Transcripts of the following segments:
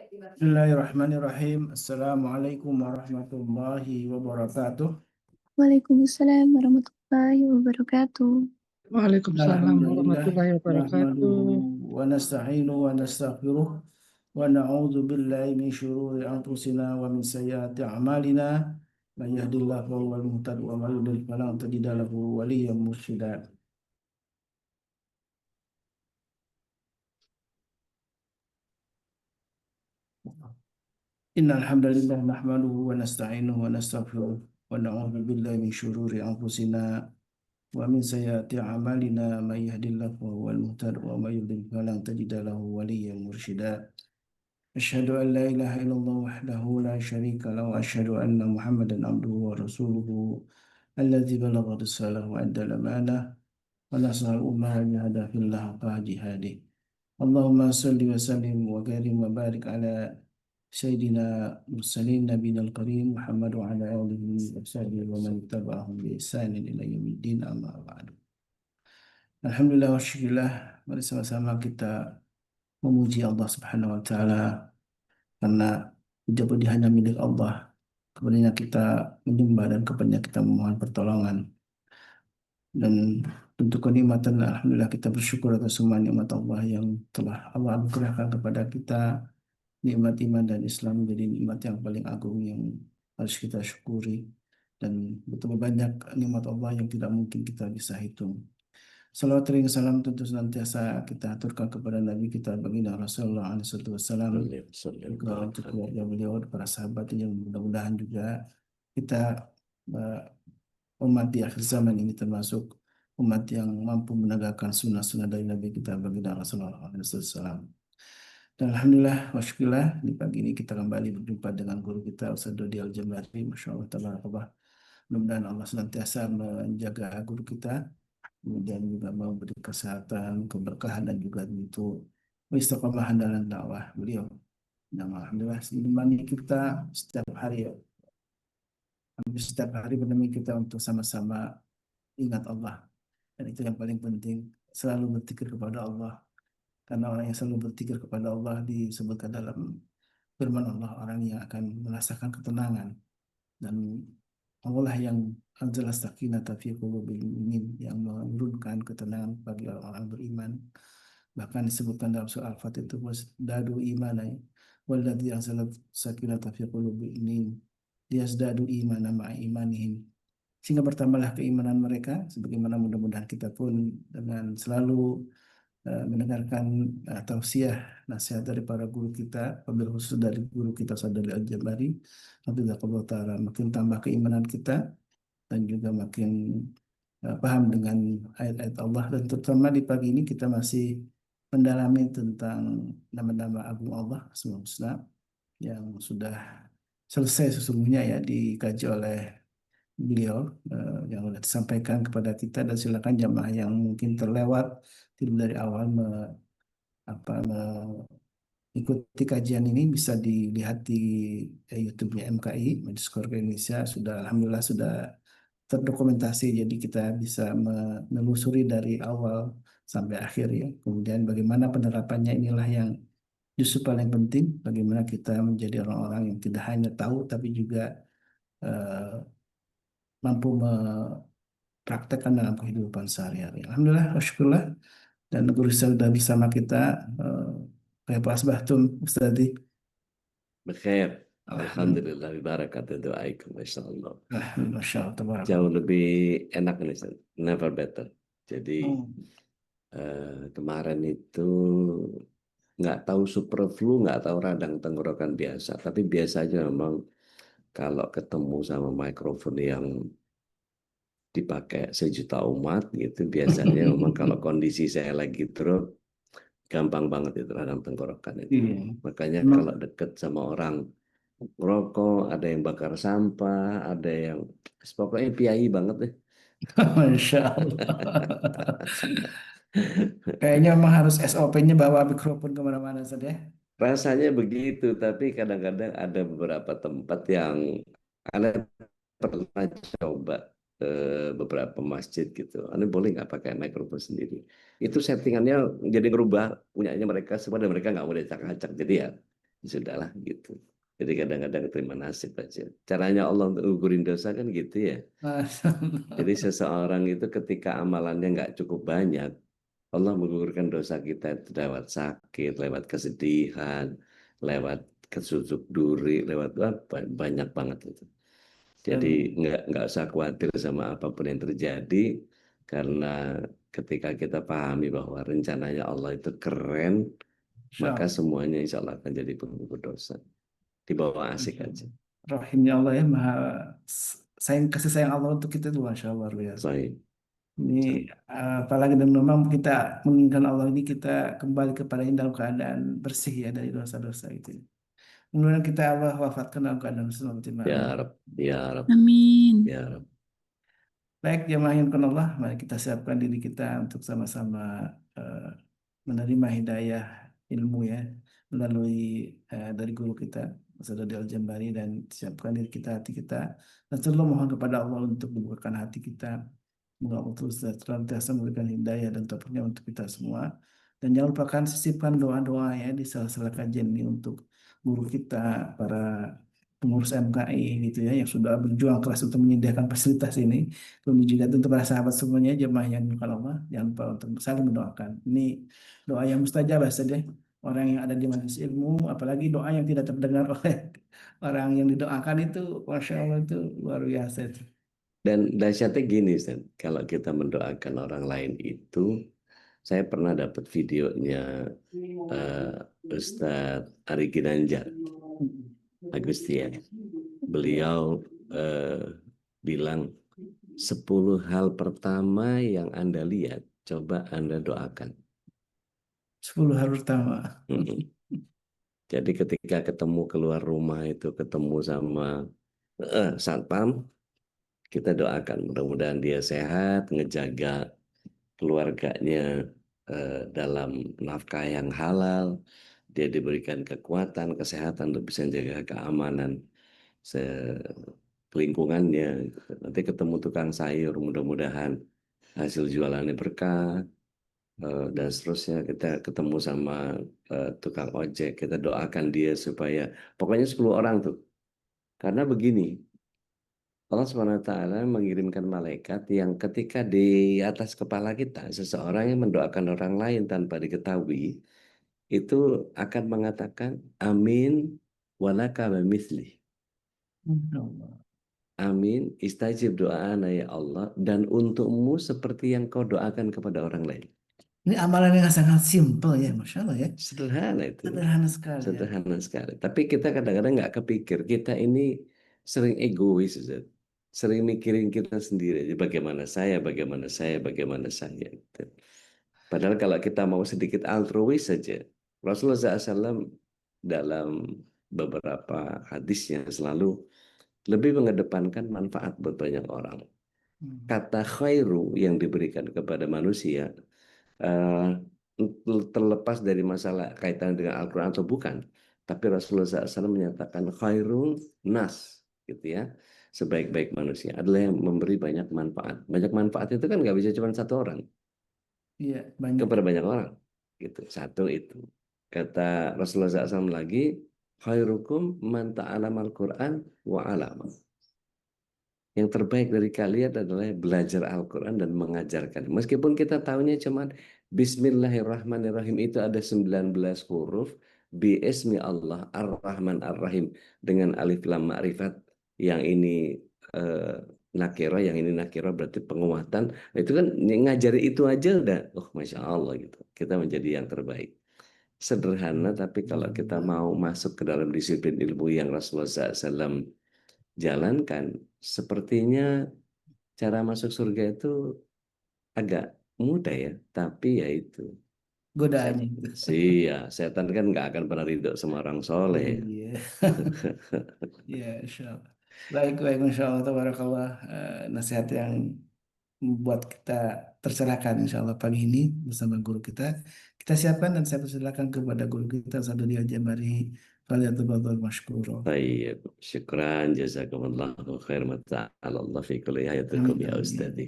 Bismillahirrahmanirrahim. Assalamualaikum warahmatullahi wabarakatuh. Waalaikumsalam warahmatullahi wabarakatuh. Waalaikumsalam Alhamdulillah warahmatullahi wabarakatuh. nahmaduhu wa nasta'inu wa nastaghfiruh wa na'udzu billahi min syururi anfusina wa min sayyiati a'malina. May yahdihillahu fahuwal muhtadi wa may yudlil fala tajida lahu waliyyan mursyida. Innal hamdalillah nahmaduhu wa nasta'inuhu wa nastaghfiruh wa na'udzu billahi min syururi anfusina ومن سيئات أعمالنا من يهد الله فهو المهتد ومن يضلل فلن تجد له وليا مرشدا أشهد أن لا إله إلا الله وحده لا شريك له وأشهد أن محمدا عبده ورسوله الذي بلغ الرسالة وأدى الأمانة ونصر الأمة وجاهد في الله حق جهاده اللهم صل وسلم وكرم وبارك على سيدنا مرسلين نبينا الكريم محمد وعلى آله وصحبه ومن تبعهم بإحسان إلى يوم الدين أما بعد. Alhamdulillah wa syukurillah, mari sama-sama kita memuji Allah Subhanahu wa taala karena puja-puji hanya milik Allah. Kepadanya kita menyembah dan kepadanya kita memohon pertolongan. Dan untuk kenikmatan alhamdulillah kita bersyukur atas semua nikmat Allah yang telah Allah anugerahkan kepada kita. Nikmat iman dan Islam menjadi nikmat yang paling agung yang harus kita syukuri, dan betapa banyak nikmat Allah yang tidak mungkin kita bisa hitung. Salawat dan salam tentu senantiasa kita aturkan kepada Nabi kita baginda Rasulullah SAW, juga untuk keluarga beliau, para sahabat yang mudah-mudahan juga kita eh, umat di akhir zaman ini termasuk umat yang mampu menegakkan sunnah-sunnah dari Nabi kita baginda Rasulullah SAW. Dan alhamdulillah wa syukurillah di pagi ini kita kembali berjumpa dengan guru kita Ustaz Dodi Al-Jambari. Masya Allah tabarakallah. Mudah-mudahan Allah senantiasa menjaga guru kita, kemudian juga memberi kesehatan, keberkahan dan juga tentu istiqomahan dalam dakwah beliau. Dan alhamdulillah menemani kita setiap hari ya. Hampir setiap hari menemani kita untuk sama-sama ingat Allah. Dan itu yang paling penting, selalu berzikir kepada Allah. Karena orang yang selalu berzikir kepada Allah disebutkan dalam firman Allah, orang yang akan merasakan ketenangan. Dan Allah lah yang anzala sakinata fi qulubil mu'minin, yang menurunkan ketenangan bagi orang-orang beriman. Bahkan disebutkan dalam surah Al-Fatih itu wasdadu imanai walladzi anzala sakinata fi qulubil mu'minin liyazdadu imana ma'a imanihim, sehingga bertambahlah keimanan mereka. Sebagaimana mudah-mudahan kita pun dengan selalu mendengarkan tausiah nasihat dari para guru kita, wabil khusus dari guru kita Sadali Al-Jabari, Hafizahullah Ta'ala, makin tambah keimanan kita dan juga makin paham dengan ayat-ayat Allah. Dan terutama di pagi ini kita masih mendalami tentang nama-nama agung Allah Asmaul Husna yang sudah selesai sesungguhnya ya dikaji oleh beliau, yang sudah disampaikan kepada kita. Dan silakan jamaah yang mungkin terlewat tidak dari awal mengikuti kajian ini bisa dilihat di YouTube-nya MKI Majelis Keluarga Indonesia. Sudah alhamdulillah sudah terdokumentasi, jadi kita bisa menelusuri dari awal sampai akhir ya. Kemudian bagaimana penerapannya, inilah yang justru paling penting, bagaimana kita menjadi orang-orang yang tidak hanya tahu tapi juga eh, mampu mempraktekkan dalam kehidupan sehari-hari. Alhamdulillah, syukurlah. Dan guru sudah bersama kita. Kayak Pak Asbahtum, Ustadz. Bekhair. Alhamdulillah. Alhamdulillah, barakatuh doaikum, Masya Allah. Masya Allah, tabarakallah. Jauh lebih enak nih, Ustaz. Never better. Jadi kemarin itu nggak tahu super flu, nggak tahu radang tenggorokan biasa. Tapi biasanya memang kalau ketemu sama mikrofon yang dipakai sejuta umat gitu, biasanya memang kalau kondisi saya lagi drop, gampang banget itu radang tenggorokan itu. Iya. Makanya Emang- kalau deket sama orang rokok, ada yang bakar sampah, ada yang pokoknya piai banget deh. Masya Allah. Kayaknya memang harus SOP-nya bawa mikrofon kemana-mana saja. Rasanya begitu, tapi kadang-kadang ada beberapa tempat yang Anda pernah coba beberapa masjid gitu. Anda boleh nggak pakai mikrofon sendiri? Itu settingannya jadi ngerubah punyanya mereka semua, dan mereka nggak mau diacak-acak. Jadi ya sudahlah gitu. Jadi kadang-kadang terima nasib aja. Caranya Allah untuk ngugurin dosa kan gitu ya. Masya Jadi Allah. seseorang itu ketika amalannya nggak cukup banyak, Allah menggugurkan dosa kita itu lewat sakit, lewat kesedihan, lewat kesusuk duri, lewat apa banyak banget itu. Jadi Dan nggak usah khawatir sama apapun yang terjadi, karena ketika kita pahami bahwa rencananya Allah itu keren, Insya maka Allah. semuanya insya Allah akan jadi penggugur dosa. Dibawa asik Masya aja. Allah. Rahimnya Allah ya, maha sayang, kasih sayang Allah untuk kita itu Masya Allah luar biasa. Baik. Ini apalagi dan memang kita menginginkan Allah ini kita kembali kepadanya dalam keadaan bersih ya dari dosa-dosa itu. Kemudian kita Allah wafatkan dalam keadaan selamat. Ya Amin. Rab, ya Rab, Amin. ya Rab. Baik, jemaah yang Allah, mari kita siapkan diri kita untuk sama-sama eh, menerima hidayah ilmu ya melalui dari guru kita Ustaz Dodi Al-Jambari, dan siapkan diri kita, hati kita, dan selalu mohon kepada Allah untuk membukakan hati kita. Semoga Allah terus senantiasa memberikan hidayah dan taufiknya untuk kita semua. Dan jangan lupakan sisipkan doa-doa ya di sela-sela kajian ini untuk guru kita, para pengurus MKI gitu ya yang sudah berjuang keras untuk menyediakan fasilitas ini. Kemudian juga untuk para sahabat semuanya, jemaah yang kalau Allah, jangan lupa untuk saling mendoakan. Ini doa yang mustajab saja. Orang yang ada di majelis ilmu, apalagi doa yang tidak terdengar oleh orang yang didoakan itu, masya Allah itu luar biasa itu. Dan dahsyatnya gini, Ustaz, kalau kita mendoakan orang lain itu, saya pernah dapat videonya Ustadz Ari Ginanjar, Agustian. Beliau bilang 10 hal pertama yang Anda lihat, coba Anda doakan. 10 hari pertama. Mm-mm. Jadi ketika ketemu keluar rumah itu, ketemu sama satpam, kita doakan mudah-mudahan dia sehat, ngejaga keluarganya dalam nafkah yang halal, dia diberikan kekuatan, kesehatan untuk bisa menjaga keamanan lingkungannya. Nanti ketemu tukang sayur, mudah-mudahan hasil jualannya berkah, dan seterusnya. Kita ketemu sama tukang ojek, kita doakan dia supaya, pokoknya 10 orang tuh. Karena begini, Allah SWT mengirimkan malaikat yang ketika di atas kepala kita, seseorang yang mendoakan orang lain tanpa diketahui, itu akan mengatakan, amin walaka bimithli. Masya Allah. Amin, istajib doana ya Allah, dan untukmu seperti yang kau doakan kepada orang lain. Ini amalan yang sangat simpel ya, masya Allah ya. Sederhana itu. Sederhana sekali ya. Sederhana sekali. Tapi kita kadang-kadang nggak kepikir, kita ini sering egois, Ustaz. Sering mikirin kita sendiri aja, bagaimana saya, bagaimana saya, bagaimana saya. Gitu. Padahal kalau kita mau sedikit altruis saja, Rasulullah SAW dalam beberapa hadisnya selalu lebih mengedepankan manfaat buat banyak orang. Kata khairu yang diberikan kepada manusia, eh, terlepas dari masalah kaitan dengan Al-Quran atau bukan, tapi Rasulullah SAW menyatakan khairun nas, gitu ya, sebaik-baik manusia adalah yang memberi banyak manfaat. Banyak manfaat itu kan nggak bisa cuma satu orang, Iya, banyak. kepada banyak orang, gitu. Satu itu. Kata Rasulullah SAW lagi, khairukum man ta'allama al-Quran wa 'allama. Yang terbaik dari kalian adalah belajar Al-Quran dan mengajarkan. Meskipun kita tahunya cuman Bismillahirrahmanirrahim, itu ada 19 huruf. Bi'ismi Allah Ar-Rahman Ar-Rahim dengan alif lam ma'rifat. Yang ini nakiro, yang ini nakiro berarti penguatan. Nah, itu kan ngajari itu aja udah, oh Masya Allah gitu. Kita menjadi yang terbaik. Sederhana, tapi kalau kita mau masuk ke dalam disiplin ilmu yang Rasulullah SAW jalankan, sepertinya cara masuk surga itu agak mudah ya, tapi ya itu. Godaannya gitu. Setan kan nggak akan pernah ridho sama orang soleh. Iya. Iya, insya Allah. Baik, baik, insya Allah, tabarakallah. Nasihat yang membuat kita tercerahkan insya Allah pagi ini bersama guru kita. Kita siapkan dan saya persilakan kepada guru kita Ustaz Dodi Al-Jambari. Falyatafadhal mashkura. Baik, syukran, jazakumullahu khair, mata'alallah fi kulli hayatikum Amin, ya amin. Ustadzi.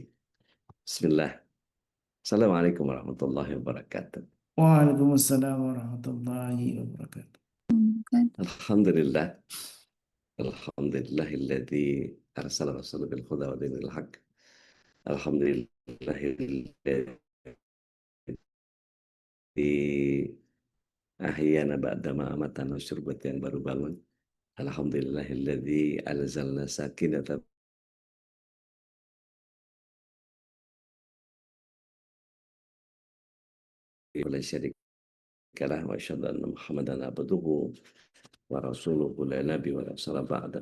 Bismillah. Assalamualaikum warahmatullahi wabarakatuh. Waalaikumsalam warahmatullahi wabarakatuh. Kan Alhamdulillah. Alhamdulillahilladzi arsala rasulahu bil huda wa dinil haq. Alhamdulillahilladzi ahyana ba'dama amatana, syurbat yang baru bangun. Alhamdulillahilladzi alzalna sakinata wala syarika lah, wa asyhadu anna Muhammadan abduhu wa rasuluhu la nabi wa la rasula ba'da.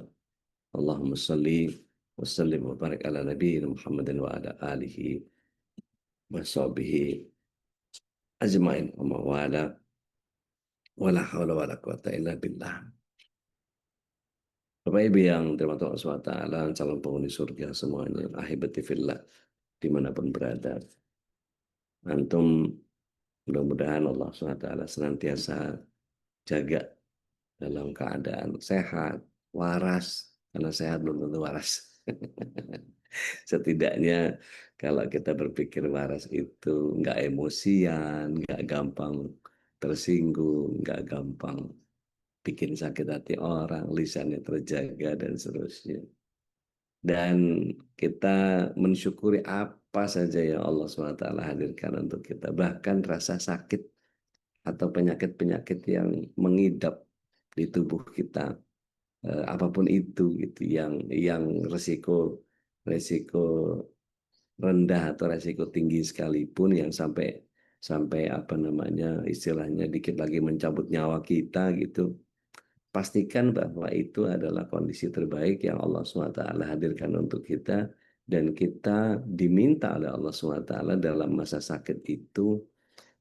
Allahumma salli wa sallim wa barik ala nabiyyina Muhammadin wa ala alihi wa sahbihi ajmain wa mawala wa la hawla wa la quwata illa billah. Bapak Ibu yang dirahmati Allah SWT, calon penghuni surga semuanya, ahibati fillah, dimanapun berada. Antum mudah-mudahan Allah SWT senantiasa jaga dalam keadaan sehat, waras, karena sehat belum tentu waras. Setidaknya kalau kita berpikir waras itu nggak emosian, nggak gampang tersinggung, nggak gampang bikin sakit hati orang, lisannya terjaga dan seterusnya. Dan kita mensyukuri apa saja yang Allah SWT hadirkan untuk kita. Bahkan rasa sakit atau penyakit-penyakit yang mengidap di tubuh kita, apapun itu gitu, yang resiko rendah atau resiko tinggi sekalipun, yang sampai sampai apa namanya, istilahnya dikit lagi mencabut nyawa kita gitu, pastikan bahwa itu adalah kondisi terbaik yang Allah SWT hadirkan untuk kita, dan kita diminta oleh Allah SWT dalam masa sakit itu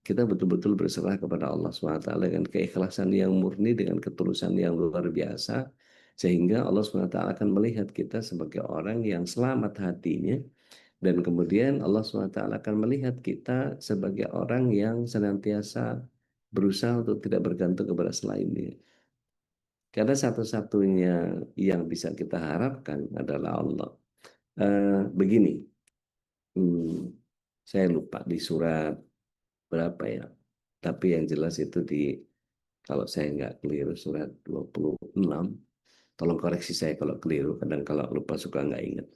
kita betul-betul berserah kepada Allah SWT dengan keikhlasan yang murni, dengan ketulusan yang luar biasa, sehingga Allah SWT akan melihat kita sebagai orang yang selamat hatinya, dan kemudian Allah SWT akan melihat kita sebagai orang yang senantiasa berusaha untuk tidak bergantung kepada selainnya. Karena satu-satunya yang bisa kita harapkan adalah Allah. Begini, saya lupa di surat berapa ya, tapi yang jelas itu kalau saya nggak keliru, surat 26, tolong koreksi saya kalau keliru, kadang kalau lupa suka nggak ingat.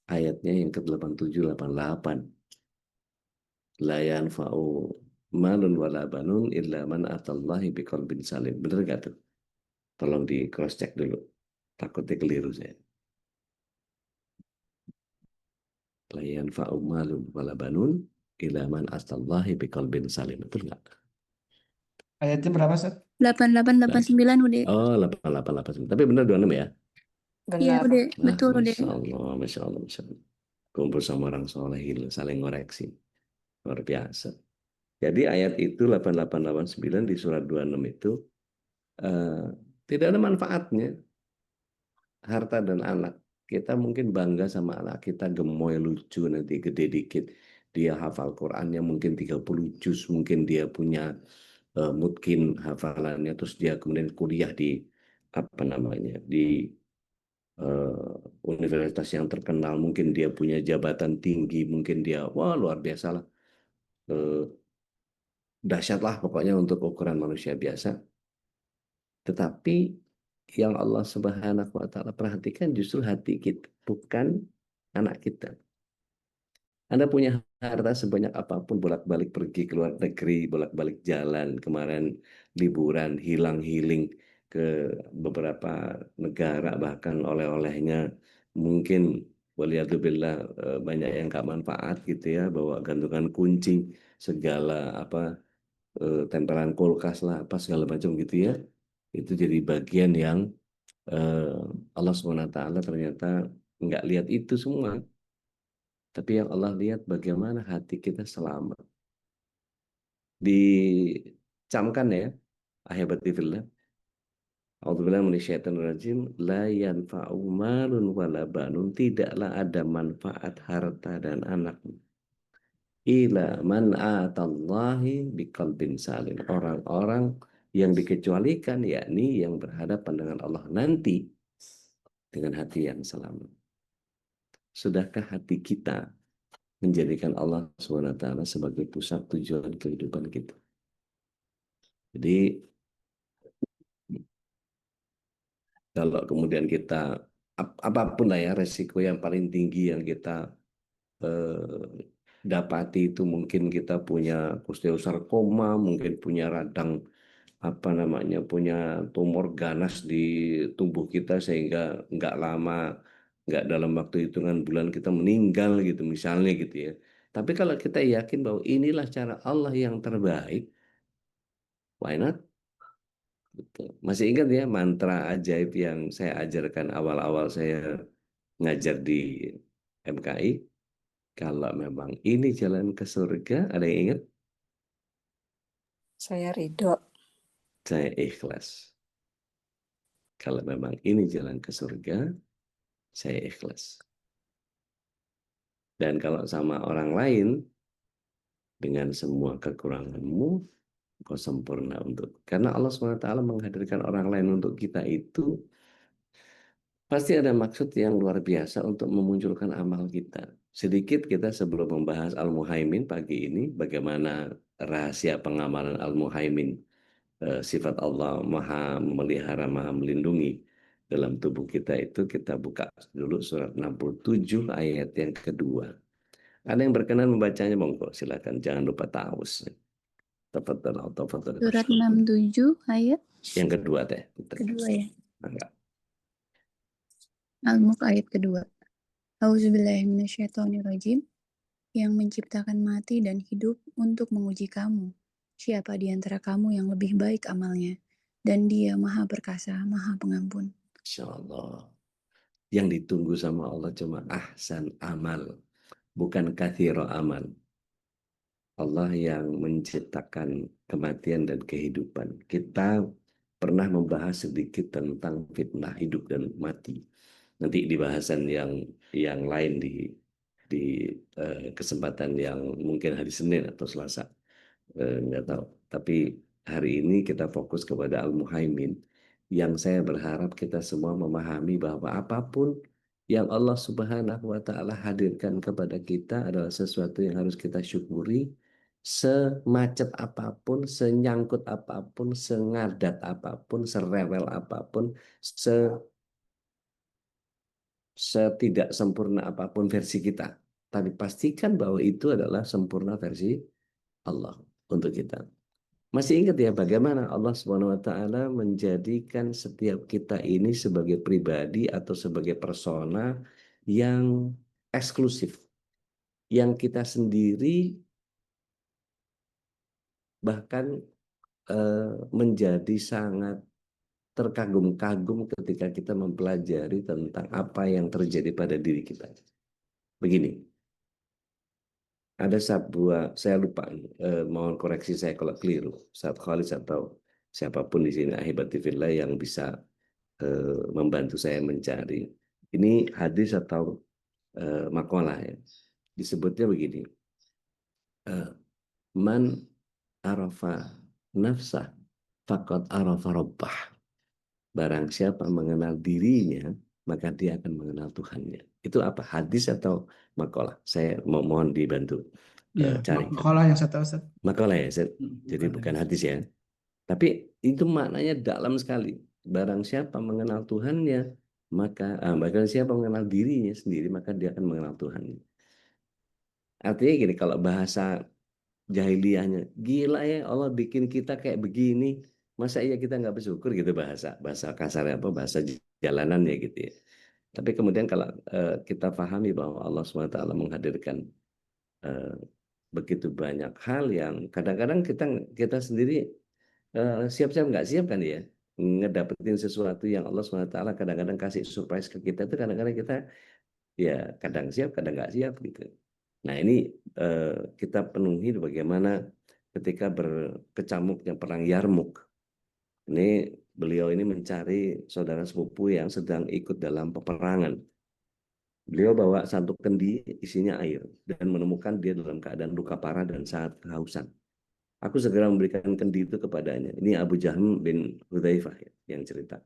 Ayatnya yang ke-87, 88. La yanfa'u malun wala banun illa man atallahi biqalbin salim. Bener nggak tuh? Tolong di cross check dulu. Takutnya keliru saya. La yanfa'u malun wala banun illa man atallahi biqalbin salim. Betul nggak? Ayatnya berapa, Ustaz? 8889 udah. Oh, 8889. Tapi benar 26 ya? Iya Benar. udah, Nah, betul udah. Masya Allah, Masya Allah, Masya Allah. Kumpul sama orang soleh, saling ngoreksi. Luar biasa. Jadi ayat itu 8889 di surat 26 itu eh, tidak ada manfaatnya harta dan anak. Kita mungkin bangga sama anak kita, gemoy, lucu, nanti gede dikit dia hafal Qurannya mungkin 30 juz, mungkin dia punya mungkin hafalannya, terus dia kemudian kuliah di apa namanya, di universitas yang terkenal, mungkin dia punya jabatan tinggi, mungkin dia wah luar biasa lah, eh, dahsyat lah pokoknya untuk ukuran manusia biasa. Tetapi yang Allah Subhanahu wa taala perhatikan justru hati kita, bukan anak kita. Anda punya harta sebanyak apapun, bolak-balik pergi ke luar negeri, bolak-balik jalan, kemarin liburan, hilang healing ke beberapa negara, bahkan oleh-olehnya mungkin waliyadzubillah banyak yang nggak manfaat gitu ya, bawa gantungan kunci, segala apa tempelan kulkas lah, apa segala macam gitu ya. Itu jadi bagian yang eh, Allah SWT ternyata nggak lihat itu semua. Tapi yang Allah lihat bagaimana hati kita selamat. Dicamkan ya, ahibati fillah. A'udzubillahi minasyaitonirrajim. La yanfa'u malun wala banun. Tidaklah ada manfaat harta dan anak. Ila man atallahi biqalbin salim. Orang-orang yang dikecualikan, yakni yang berhadapan dengan Allah nanti dengan hati yang selamat. Sudahkah hati kita menjadikan Allah SWT sebagai pusat tujuan kehidupan kita? Jadi Kalau kemudian kita apapun lah ya resiko yang paling tinggi yang kita dapati itu, mungkin kita punya osteosarkoma, mungkin punya radang apa namanya, punya tumor ganas di tubuh kita sehingga nggak lama, nggak dalam waktu hitungan bulan kita meninggal gitu misalnya gitu ya. Tapi kalau kita yakin bahwa inilah cara Allah yang terbaik, why not? Betul. Masih ingat ya mantra ajaib yang saya ajarkan awal-awal saya ngajar di MKI? Kalau memang ini jalan ke surga, ada yang ingat? Saya ridho. Saya ikhlas. Kalau memang ini jalan ke surga, saya ikhlas. Dan kalau sama orang lain, dengan semua kekuranganmu, kau sempurna untuk. Karena Allah SWT menghadirkan orang lain untuk kita itu, pasti ada maksud yang luar biasa untuk memunculkan amal kita. Sedikit kita sebelum membahas Al-Muhaimin pagi ini, bagaimana rahasia pengamalan Al-Muhaimin, sifat Allah maha memelihara, maha melindungi dalam tubuh kita itu, kita buka dulu surat 67 ayat yang kedua. Ada yang berkenan membacanya, monggo silakan, jangan lupa ta'awuz. Tafadhal, tafadhal. Surat 67 ayat Yang kedua teh. kedua ya. Enggak. Al-Mulk ayat kedua. Auzubillahiminasyaitonirrajim. Yang menciptakan mati dan hidup untuk menguji kamu. Siapa di antara kamu yang lebih baik amalnya? Dan Dia Maha Perkasa, Maha Pengampun. Insya Allah. Yang ditunggu sama Allah cuma ahsan amal, bukan kathiro amal. Allah yang menciptakan kematian dan kehidupan. Kita pernah membahas sedikit tentang fitnah hidup dan mati. Nanti di bahasan yang lain di kesempatan yang mungkin hari Senin atau Selasa, nggak tahu. Tapi hari ini kita fokus kepada Al-Muhaimin, yang saya berharap kita semua memahami bahwa apapun yang Allah Subhanahu wa Ta'ala hadirkan kepada kita adalah sesuatu yang harus kita syukuri, semacet apapun, senyangkut apapun, sengadat apapun, serewel apapun, setidak sempurna apapun versi kita. Tapi pastikan bahwa itu adalah sempurna versi Allah untuk kita. Masih ingat ya bagaimana Allah Subhanahu wa Ta'ala menjadikan setiap kita ini sebagai pribadi atau sebagai persona yang eksklusif, yang kita sendiri bahkan menjadi sangat terkagum-kagum ketika kita mempelajari tentang apa yang terjadi pada diri kita. Begini, ada sebuah, saya lupa, mohon koreksi saya kalau keliru, Ustaz Khalis atau siapapun di sini ahibatifillah yang bisa membantu saya mencari. Ini hadis atau makalah ya. Disebutnya begini. Man arafa nafsah faqad arafa rabbah. Barang siapa mengenal dirinya, maka dia akan mengenal Tuhannya. Itu apa? Hadis atau makalah? Saya mohon dibantu Ya, cari. makalah yang saya tahu, Ustaz. Makalah ya, Ustaz? Jadi bukan hadis ya. Tapi itu maknanya dalam sekali. Barang siapa mengenal Tuhannya, maka barang siapa mengenal dirinya sendiri, maka dia akan mengenal Tuhannya. Artinya gini, kalau bahasa jahiliyahnya, gila ya Allah bikin kita kayak begini, masa iya kita nggak bersyukur gitu, bahasa kasarnya apa, bahasa jalanan ya gitu ya. Tapi kemudian kalau kita pahami bahwa Allah SWT menghadirkan begitu banyak hal yang kadang-kadang kita sendiri siap-siap nggak siap kan ya, ngedapetin sesuatu yang Allah SWT kadang-kadang kasih surprise ke kita, itu kadang-kadang kita ya kadang siap kadang nggak siap gitu. Nah ini kita penuhi bagaimana ketika berkecamuknya perang Yarmuk. Ini beliau ini mencari saudara sepupu yang sedang ikut dalam peperangan. Beliau bawa satu kendi isinya air dan menemukan dia dalam keadaan luka parah dan sangat kehausan. Aku segera memberikan kendi itu kepadanya. Ini Abu Jahm bin Hudzaifah yang cerita.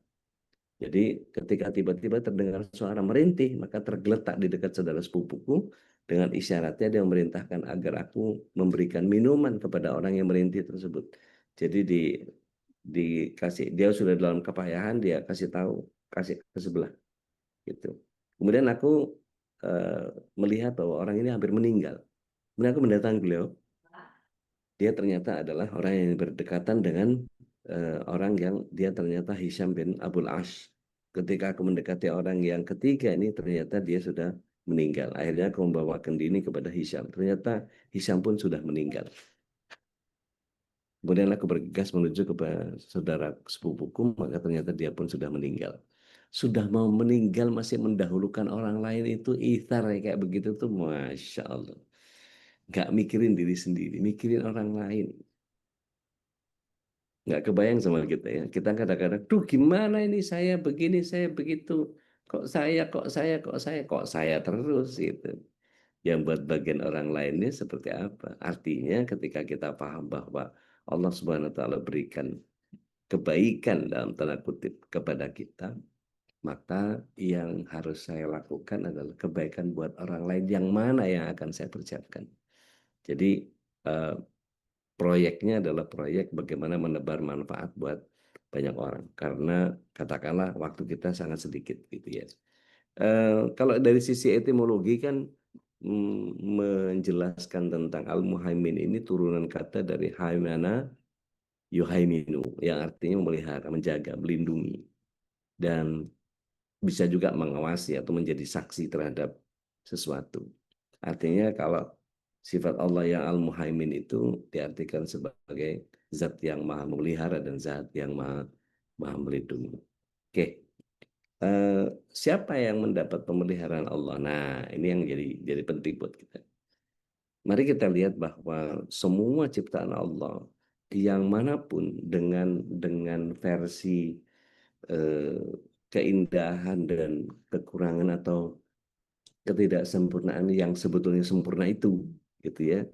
Jadi ketika tiba-tiba terdengar suara merintih, maka tergeletak di dekat saudara sepupuku. Dengan isyaratnya dia memerintahkan agar aku memberikan minuman kepada orang yang merintih tersebut. Jadi dikasih, dia sudah dalam kepayahan, dia kasih tahu kasih ke sebelah gitu. Kemudian aku melihat bahwa orang ini hampir meninggal. Kemudian aku mendatangi beliau. Dia ternyata adalah orang yang berdekatan dengan orang yang dia ternyata Hisham bin Abdul Ash. Ketika aku mendekati orang yang ketiga ini, ternyata dia sudah meninggal. Akhirnya aku membawakan diri kepada Hisham. Ternyata Hisham pun sudah meninggal. Kemudian aku bergegas menuju kepada saudara sepupuku, maka ternyata dia pun sudah meninggal. Sudah mau meninggal masih mendahulukan orang lain, itu ithar ya, kayak begitu tuh, Masya Allah. Nggak mikirin diri sendiri, mikirin orang lain. Nggak kebayang sama kita ya. Kita kadang-kadang, duh gimana ini, saya begini, saya begitu. Kok saya terus gitu. Yang buat bagian orang lainnya seperti apa? Artinya ketika kita paham bahwa Allah Subhanahu wa taala berikan kebaikan dalam tanda kutip kepada kita, maka yang harus saya lakukan adalah kebaikan buat orang lain, yang mana yang akan saya persiapkan. Jadi eh, proyeknya adalah proyek bagaimana menebar manfaat buat banyak orang, karena katakanlah waktu kita sangat sedikit gitu ya. Kalau dari sisi etimologi kan menjelaskan tentang al-muhaimin ini turunan kata dari haimana yuhaiminu, yang artinya memelihara, menjaga, melindungi, dan bisa juga mengawasi atau menjadi saksi terhadap sesuatu. Artinya kalau sifat Allah yang al-muhaimin itu diartikan sebagai zat yang maha memelihara dan zat yang maha melindungi. Oke. Siapa yang mendapat pemeliharaan Allah? Nah, ini yang jadi penting buat kita. Mari kita lihat bahwa semua ciptaan Allah yang manapun dengan versi eh, keindahan dan kekurangan atau ketidaksempurnaan yang sebetulnya sempurna itu, gitu ya.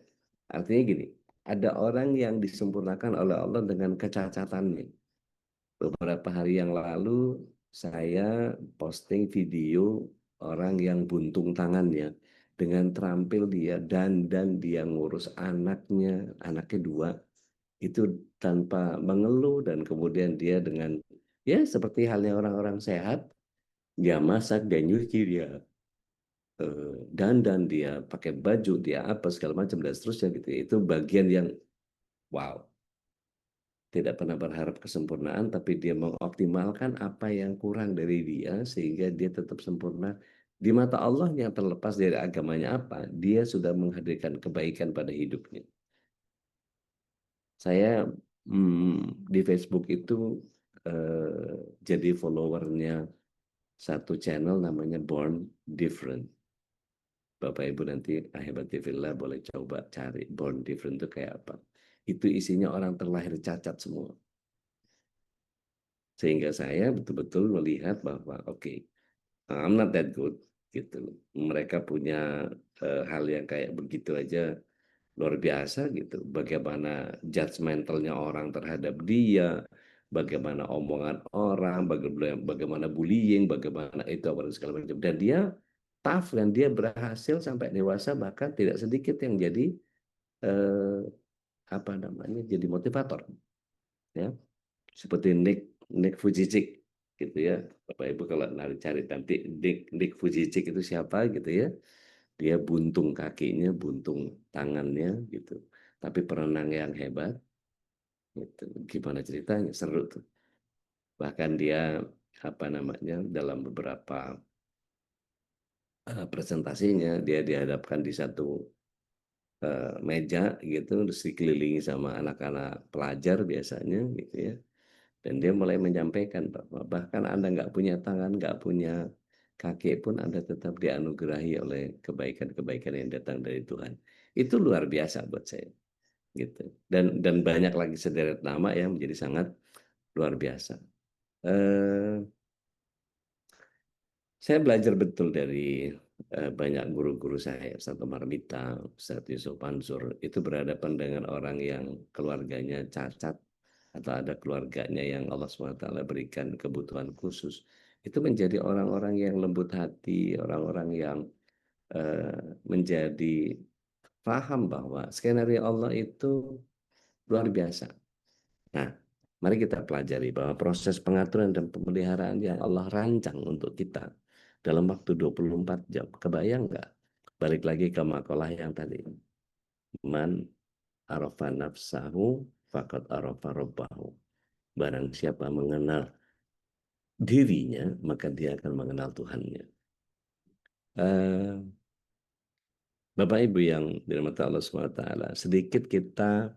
Artinya gini, ada orang yang disempurnakan oleh Allah dengan kecacatannya. Beberapa hari yang lalu saya posting video orang yang buntung tangannya, dengan terampil dia dan dia ngurus anaknya dua, itu tanpa mengeluh, dan kemudian dia dengan ya seperti halnya orang-orang sehat, dia masak, dia nyuci, dia dandan, dia pakai baju, dia apa segala macam dan seterusnya gitu. Itu bagian yang wow. Tidak pernah berharap kesempurnaan, tapi dia mengoptimalkan apa yang kurang dari dia sehingga dia tetap sempurna. Di mata Allah, yang terlepas dari agamanya apa, dia sudah menghadirkan kebaikan pada hidupnya. Saya di Facebook itu jadi followernya satu channel namanya Born Different. Bapak Ibu nanti ahibati fillah boleh coba cari Born Different itu kayak apa. Itu isinya orang terlahir cacat semua. Sehingga saya betul-betul melihat bahwa oke, I'm not that good gitu. Mereka punya hal yang kayak begitu aja luar biasa gitu. Bagaimana judgmentalnya orang terhadap dia, bagaimana omongan orang, bagaimana bullying, bagaimana itu apa segala macam. Dan dia tough, dan dia berhasil sampai dewasa, bahkan tidak sedikit yang jadi eh, apa namanya, jadi motivator ya, seperti Nick Vujicic gitu ya. Bapak Ibu kalau cari nanti Nick Vujicic itu siapa gitu ya, dia buntung kakinya, buntung tangannya gitu, tapi perenang yang hebat gitu. Gimana ceritanya, seru tuh. Bahkan dia apa namanya, dalam beberapa presentasinya dia dihadapkan di satu meja gitu, terus dikelilingi sama anak-anak pelajar biasanya gitu ya. Dan dia mulai menyampaikan bahwa bahkan Anda nggak punya tangan, nggak punya kaki pun Anda tetap dianugerahi oleh kebaikan-kebaikan yang datang dari Tuhan. Itu luar biasa buat saya, gitu. Dan banyak lagi sederet nama yang menjadi sangat luar biasa. Eh, saya belajar betul dari banyak guru-guru saya, Ustaz Omar Mita, Ustaz Yusuf Mansur, itu berhadapan dengan orang yang keluarganya cacat, atau ada keluarganya yang Allah SWT berikan kebutuhan khusus. Itu menjadi orang-orang yang lembut hati, orang-orang yang menjadi paham bahwa skenario Allah itu luar biasa. Nah, Mari kita pelajari bahwa proses pengaturan dan pemeliharaan yang Allah rancang untuk kita dalam waktu 24 jam. Kebayang nggak? Balik lagi ke makalah yang tadi. Man arafa nafsahu faqad arafa rabbahu. Barang siapa mengenal dirinya, maka dia akan mengenal Tuhannya. Bapak Ibu yang dirahmati Allah SWT, sedikit kita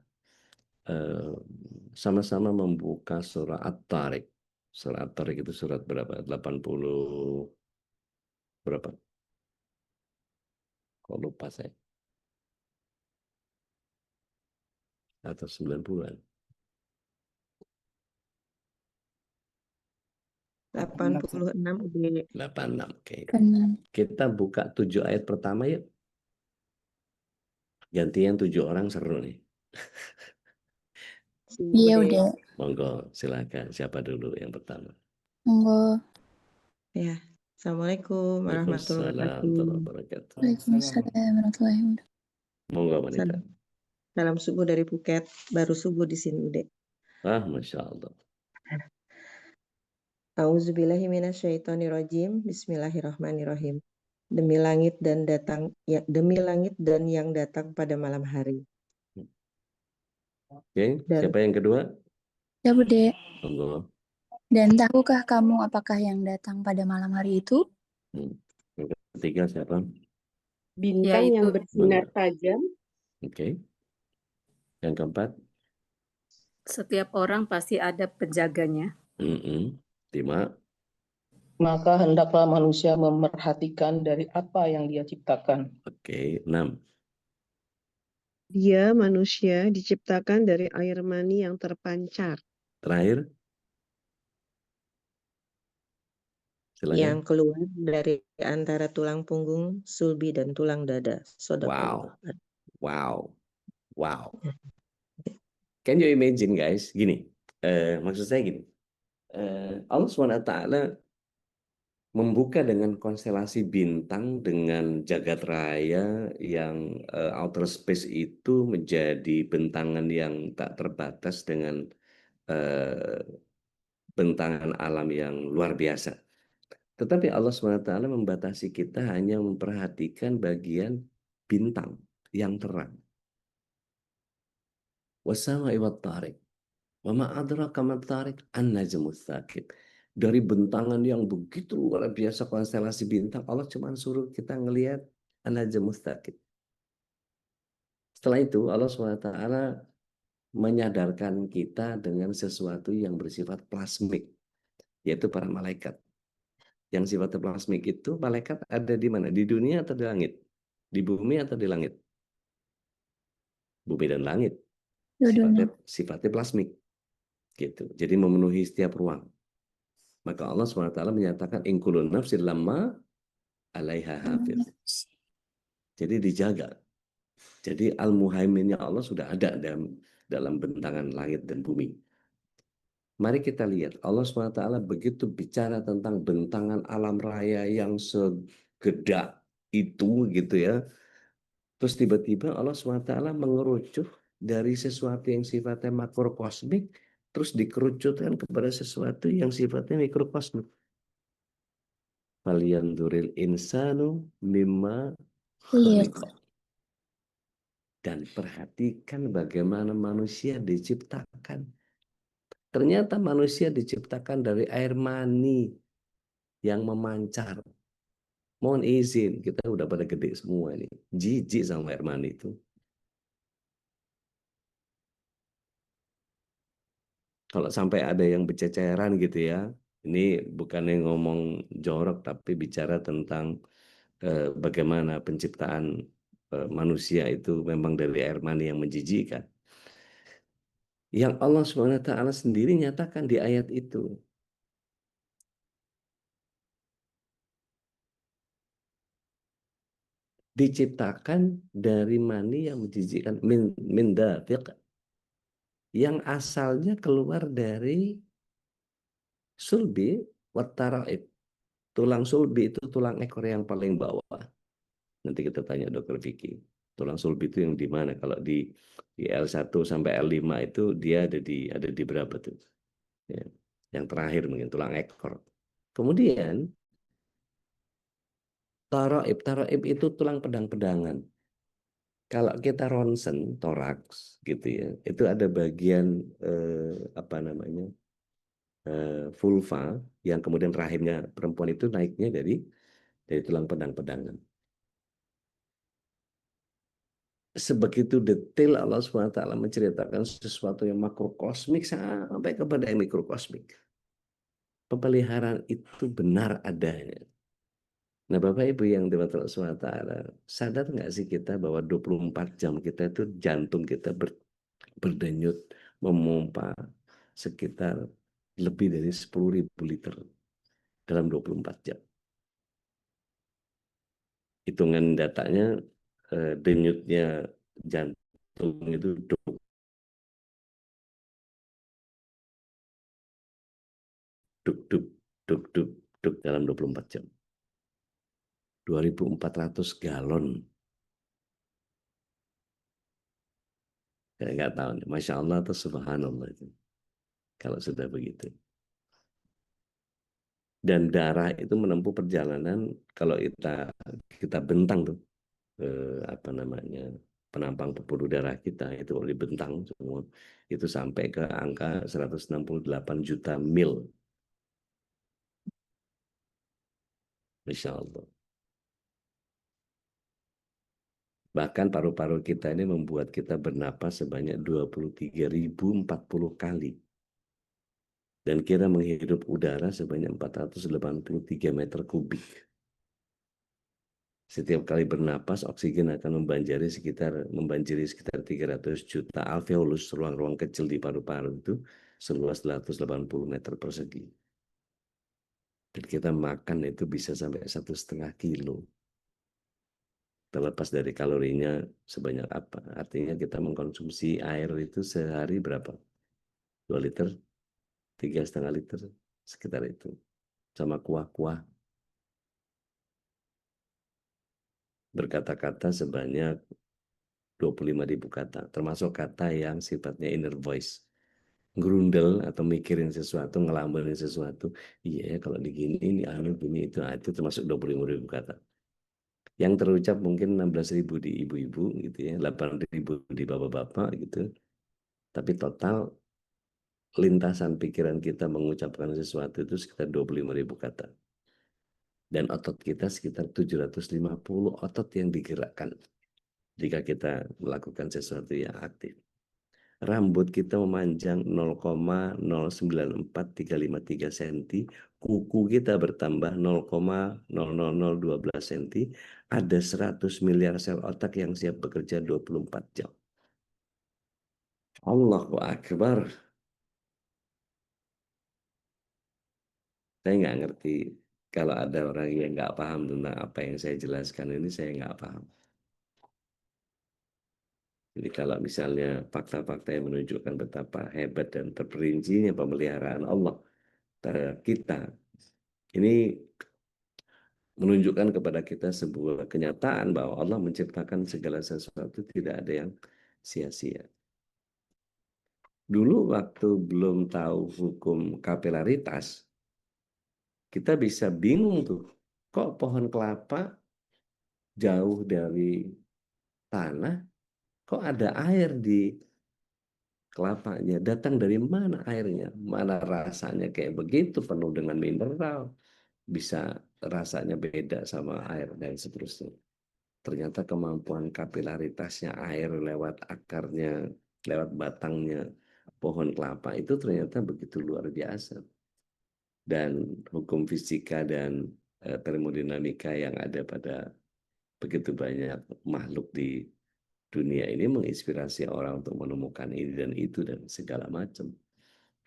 sama-sama membuka surah At-Tariq. Surah At-Tariq itu surat berapa? 80 berapa? Kok lupa saya? Atau 90-an? 86 udah. 86, oke. Benar. Kita buka 7 ayat pertama yuk. Gantian 7 orang seru nih. Iya Udah. udah. Monggo, silakan. Siapa dulu yang pertama? Monggo. Ya. Assalamualaikum warahmatullahi Waalaikumsalam wabarakatuh. warahmatullahi wabarakatuh. Waalaikumsalam warahmatullahi wabarakatuh. Monggo wanita. Salam subuh dari Phuket. Baru subuh di sini udah. Masya Allah. Auzubillahiminasyaitonirrajim. Bismillahirrahmanirrahim. Demi langit dan yang datang pada malam hari. Oke, Dan siapa yang kedua? Ya Bude. Monggo. Dan tahukah kamu apakah yang datang pada malam hari itu? Yang ketiga siapa? bintang Yaitu yang bersinar Monggo. tajam Oke. Yang keempat? setiap orang pasti ada penjaganya. Lima. Maka hendaklah manusia memerhatikan dari apa yang dia ciptakan. Oke, 6. Dia manusia diciptakan dari air mani yang terpancar. Terakhir. Silakan. yang keluar dari antara tulang punggung, sulbi, dan tulang dada. Shadaqallah. Wow. Can you imagine guys? Gini, maksud saya gini. Allah SWT membuka dengan konstelasi bintang dengan jagat raya yang outer space itu menjadi bentangan yang tak terbatas dengan bentangan alam yang luar biasa. Tetapi Allah SWT membatasi kita hanya memperhatikan bagian bintang yang terang. Wasama'i wat-tariq. Wa ma adraka mat-tariq an-najmus tsaqib. Dari bentangan yang begitu luar biasa konstelasi bintang, Allah cuma suruh kita ngelihat an-najmus tsaqib. Setelah itu Allah SWT menyadarkan kita dengan sesuatu yang bersifat plasmik, yaitu para malaikat. Yang sifatnya plasmik itu, malaikat ada di mana? Di dunia atau di langit? Di bumi atau di langit? Bumi dan langit. Sifatnya plasmik. Gitu. Jadi memenuhi setiap ruang. Maka Allah SWT menyatakan in kullu nafsin lamma 'alaiha hafiz. Jadi dijaga. Jadi al-muhaiminnya Allah sudah ada dalam bentangan langit dan bumi. Mari kita lihat Allah SWT begitu bicara tentang bentangan alam raya yang segedak itu gitu ya. Terus tiba-tiba Allah SWT mengerucut dari sesuatu yang sifatnya makrokosmik terus dikerucutkan kepada sesuatu yang sifatnya mikrokosmik. Falyanzuril insanu mimma khuliqa. Dan perhatikan bagaimana manusia diciptakan. Ternyata manusia diciptakan dari air mani yang memancar. Mohon izin, kita udah pada gede semua nih. Jijik sama air mani itu. Kalau sampai ada yang berceceran gitu ya, ini bukannya ngomong jorok, tapi bicara tentang bagaimana penciptaan manusia itu memang dari air mani yang menjijikkan. Yang Allah SWT sendiri nyatakan di ayat itu. Diciptakan dari mani yang menjijikkan, min dafiq, yang asalnya keluar dari sulbi wat taraib. Tulang sulbi itu tulang ekor yang paling bawah. Nanti kita tanya dokter Vicky. Tulang sulbi itu yang di mana? Kalau di L1 sampai L5 itu dia ada di berapa tuh? Ya. Yang terakhir mungkin tulang ekor. Kemudian taraib itu tulang pedang-pedangan. Kalau kita ronsen toraks gitu ya, itu ada bagian apa namanya vulva yang kemudian rahimnya perempuan itu naiknya dari tulang pedang-pedangan. Sebegitu detail Allah SWT menceritakan sesuatu yang makrokosmik sampai kepada yang mikrokosmik. Pemeliharaan itu benar adanya. Nah, Bapak Ibu yang dirahmati Allah SWT, sadar nggak sih kita bahwa 24 jam kita itu jantung kita berdenyut memompa sekitar lebih dari 10.000 liter dalam 24 jam. Hitungan datanya denyutnya jantung itu duk duk duk duk duk dalam 24 jam. 2.400 galon. Saya nggak tahu nih, Masya Allah atau Subhanallah itu. Kalau sudah begitu. Dan darah itu menempuh perjalanan kalau kita bentang tuh apa namanya penampang pembuluh darah kita itu dibentang semua itu sampai ke angka 168 juta mil. Masya Allah. Bahkan paru-paru kita ini membuat kita bernapas sebanyak 23.040 kali. Dan kita menghirup udara sebanyak 483 meter kubik. Setiap kali bernapas, oksigen akan membanjiri sekitar 300 juta alveolus, ruang-ruang kecil di paru-paru itu, seluas 280 meter persegi. Dan kita makan itu bisa sampai 1,5 kilo. Terlepas dari kalorinya sebanyak apa. Artinya kita mengkonsumsi air itu sehari berapa? 2 liter, 3,5 liter, sekitar itu. Sama kuah-kuah. Berkata-kata sebanyak 25.000 kata, termasuk kata yang sifatnya inner voice. Gerundel atau mikirin sesuatu, ngelambarin sesuatu. Iya ya kalau digini, ini anu, gini, itu termasuk 25.000 kata. Yang terucap mungkin 16.000 di ibu-ibu gitu ya, 8.000 di bapak-bapak gitu. Tapi total lintasan pikiran kita mengucapkan sesuatu itu sekitar 25.000 kata. Dan otot kita sekitar 750 otot yang digerakkan jika kita melakukan sesuatu yang aktif. Rambut kita memanjang 0,094353 cm, kuku kita bertambah 0,00012 cm, ada 100 miliar sel otak yang siap bekerja 24 jam. Allahu Akbar. Saya nggak ngerti kalau ada orang yang nggak paham tentang apa yang saya jelaskan ini, saya nggak paham. Jadi kalau misalnya fakta-fakta yang menunjukkan betapa hebat dan terperincinya pemeliharaan Allah terhadap kita, ini menunjukkan kepada kita sebuah kenyataan bahwa Allah menciptakan segala sesuatu tidak ada yang sia-sia. Dulu waktu belum tahu hukum kapilaritas, kita bisa bingung tuh, kok pohon kelapa jauh dari tanah, kok ada air di kelapanya, datang dari mana airnya, mana rasanya kayak begitu, penuh dengan mineral, bisa rasanya beda sama air dan seterusnya. Ternyata kemampuan kapilaritasnya air lewat akarnya, lewat batangnya pohon kelapa itu ternyata begitu luar biasa. Dan hukum fisika dan termodinamika yang ada pada begitu banyak makhluk di dunia ini menginspirasi orang untuk menemukan ini dan itu dan segala macam.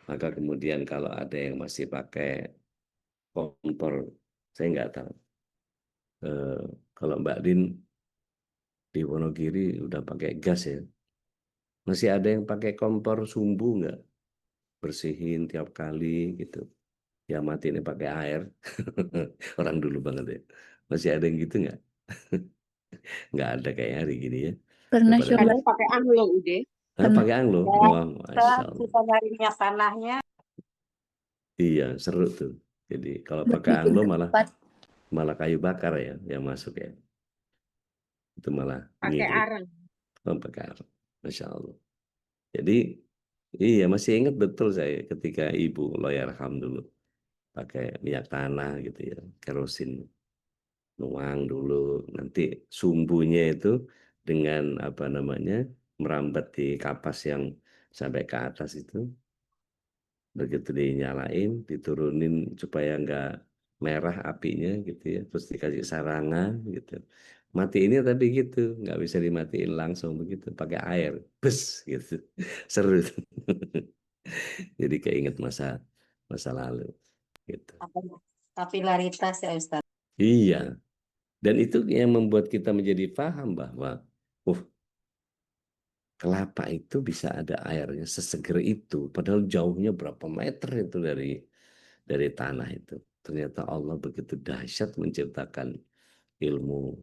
Maka kemudian kalau ada yang masih pakai kompor, saya nggak tahu. Kalau Mbak Din di Wonogiri udah pakai gas ya. Masih ada yang pakai kompor sumbu nggak? Bersihin tiap kali gitu. Ya mati ini pakai air. Orang dulu banget ya. Masih ada yang gitu nggak? Nggak ada kayak hari gini ya. Pernah Udah pada coba, Kadang pakai anglo udah. pernah. pakai anglo. Ya, Wah, kita Masya Allah. kita nyari minyak tanahnya. Iya, seru tuh. Jadi kalau pakai Lebih anglo malah cepat. kayu bakar ya yang masuk ya. Itu malah Pakai ngirit. arang. Pakai anglo. Masya Allah. Jadi iya masih ingat betul saya ketika ibu lawyer ham dulu pakai minyak tanah gitu ya, kerosin, nuang dulu, nanti sumbunya itu dengan apa namanya merambat di kapas yang sampai ke atas itu, begitu dinyalain, diturunin supaya nggak merah apinya gitu ya, terus dikasih sarangan gitu. Matiin tapi gitu, nggak bisa dimatiin langsung begitu, pakai air, bes gitu, seru. Jadi keinget masa masa lalu gitu. Kapilaritas ya Ustaz. Iya, dan itu yang membuat kita menjadi paham bahwa kelapa itu bisa ada airnya seseger itu, padahal jauhnya berapa meter itu dari tanah itu. Ternyata Allah begitu dahsyat menciptakan ilmu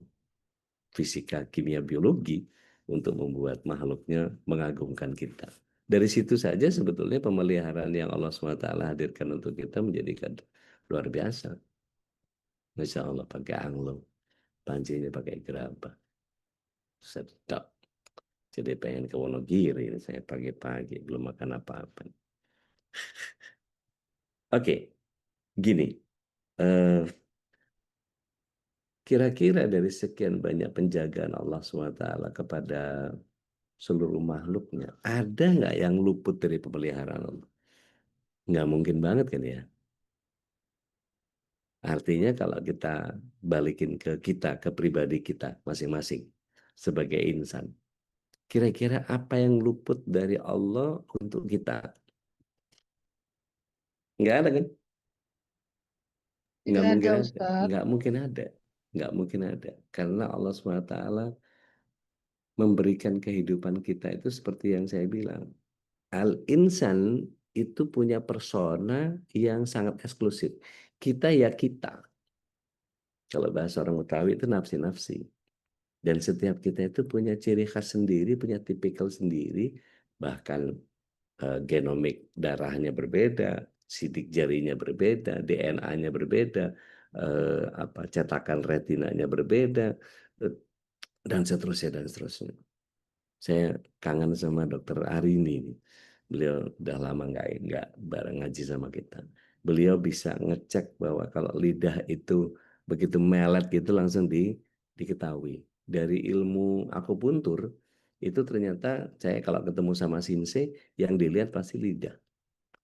fisika, kimia, biologi untuk membuat makhluknya mengagumkan kita. Dari situ saja sebetulnya pemeliharaan yang Allah SWT hadirkan untuk kita menjadikan luar biasa. Masya Allah pakai anglo, pancinya pakai gerabah. Sedap. Jadi pengen ke Wonogiri, saya pagi-pagi belum makan apa-apa. Oke, gini. Kira-kira dari sekian banyak penjagaan Allah SWT kepada seluruh makhluknya, ada nggak yang luput dari pemeliharaan Allah? Nggak mungkin banget kan ya? Artinya kalau kita balikin ke kita, ke pribadi kita masing-masing sebagai insan, kira-kira apa yang luput dari Allah untuk kita? Nggak ada kan? Nggak Tidak mungkin ada, ada. Ustaz. Nggak mungkin ada. Nggak mungkin ada. Karena Allah SWT memberikan kehidupan kita itu seperti yang saya bilang. Al-insan itu punya persona yang sangat eksklusif. Kita ya kita. Kalau bahasa orang Betawi itu nafsi-nafsi. Dan setiap kita itu punya ciri khas sendiri, punya tipikal sendiri. Bahkan genomik darahnya berbeda, sidik jarinya berbeda, DNA-nya berbeda, cetakan retinanya berbeda, eh, dan seterusnya dan seterusnya. Saya kangen sama Dokter Arini. Beliau udah lama nggak bareng ngaji sama kita. Beliau bisa ngecek bahwa kalau lidah itu begitu melet gitu langsung diketahui. Dari ilmu akupuntur itu ternyata saya kalau ketemu sama Sinse yang dilihat pasti lidah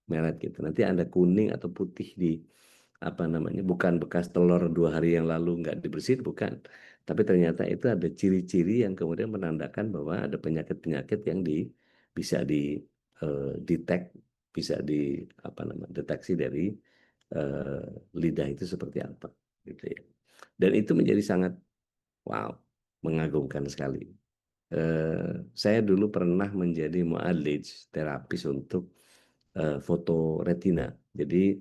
melet gitu. Nanti ada kuning atau putih di apa namanya, bukan bekas telur 2 hari yang lalu nggak dibersihin, bukan. Tapi ternyata itu ada ciri-ciri yang kemudian menandakan bahwa ada penyakit-penyakit yang bisa di detect, bisa di apa namanya deteksi dari eh, lidah itu seperti apa, gitu ya. Dan itu menjadi sangat wow, mengagumkan sekali. Saya dulu pernah menjadi mu'alij, terapis untuk foto retina. Jadi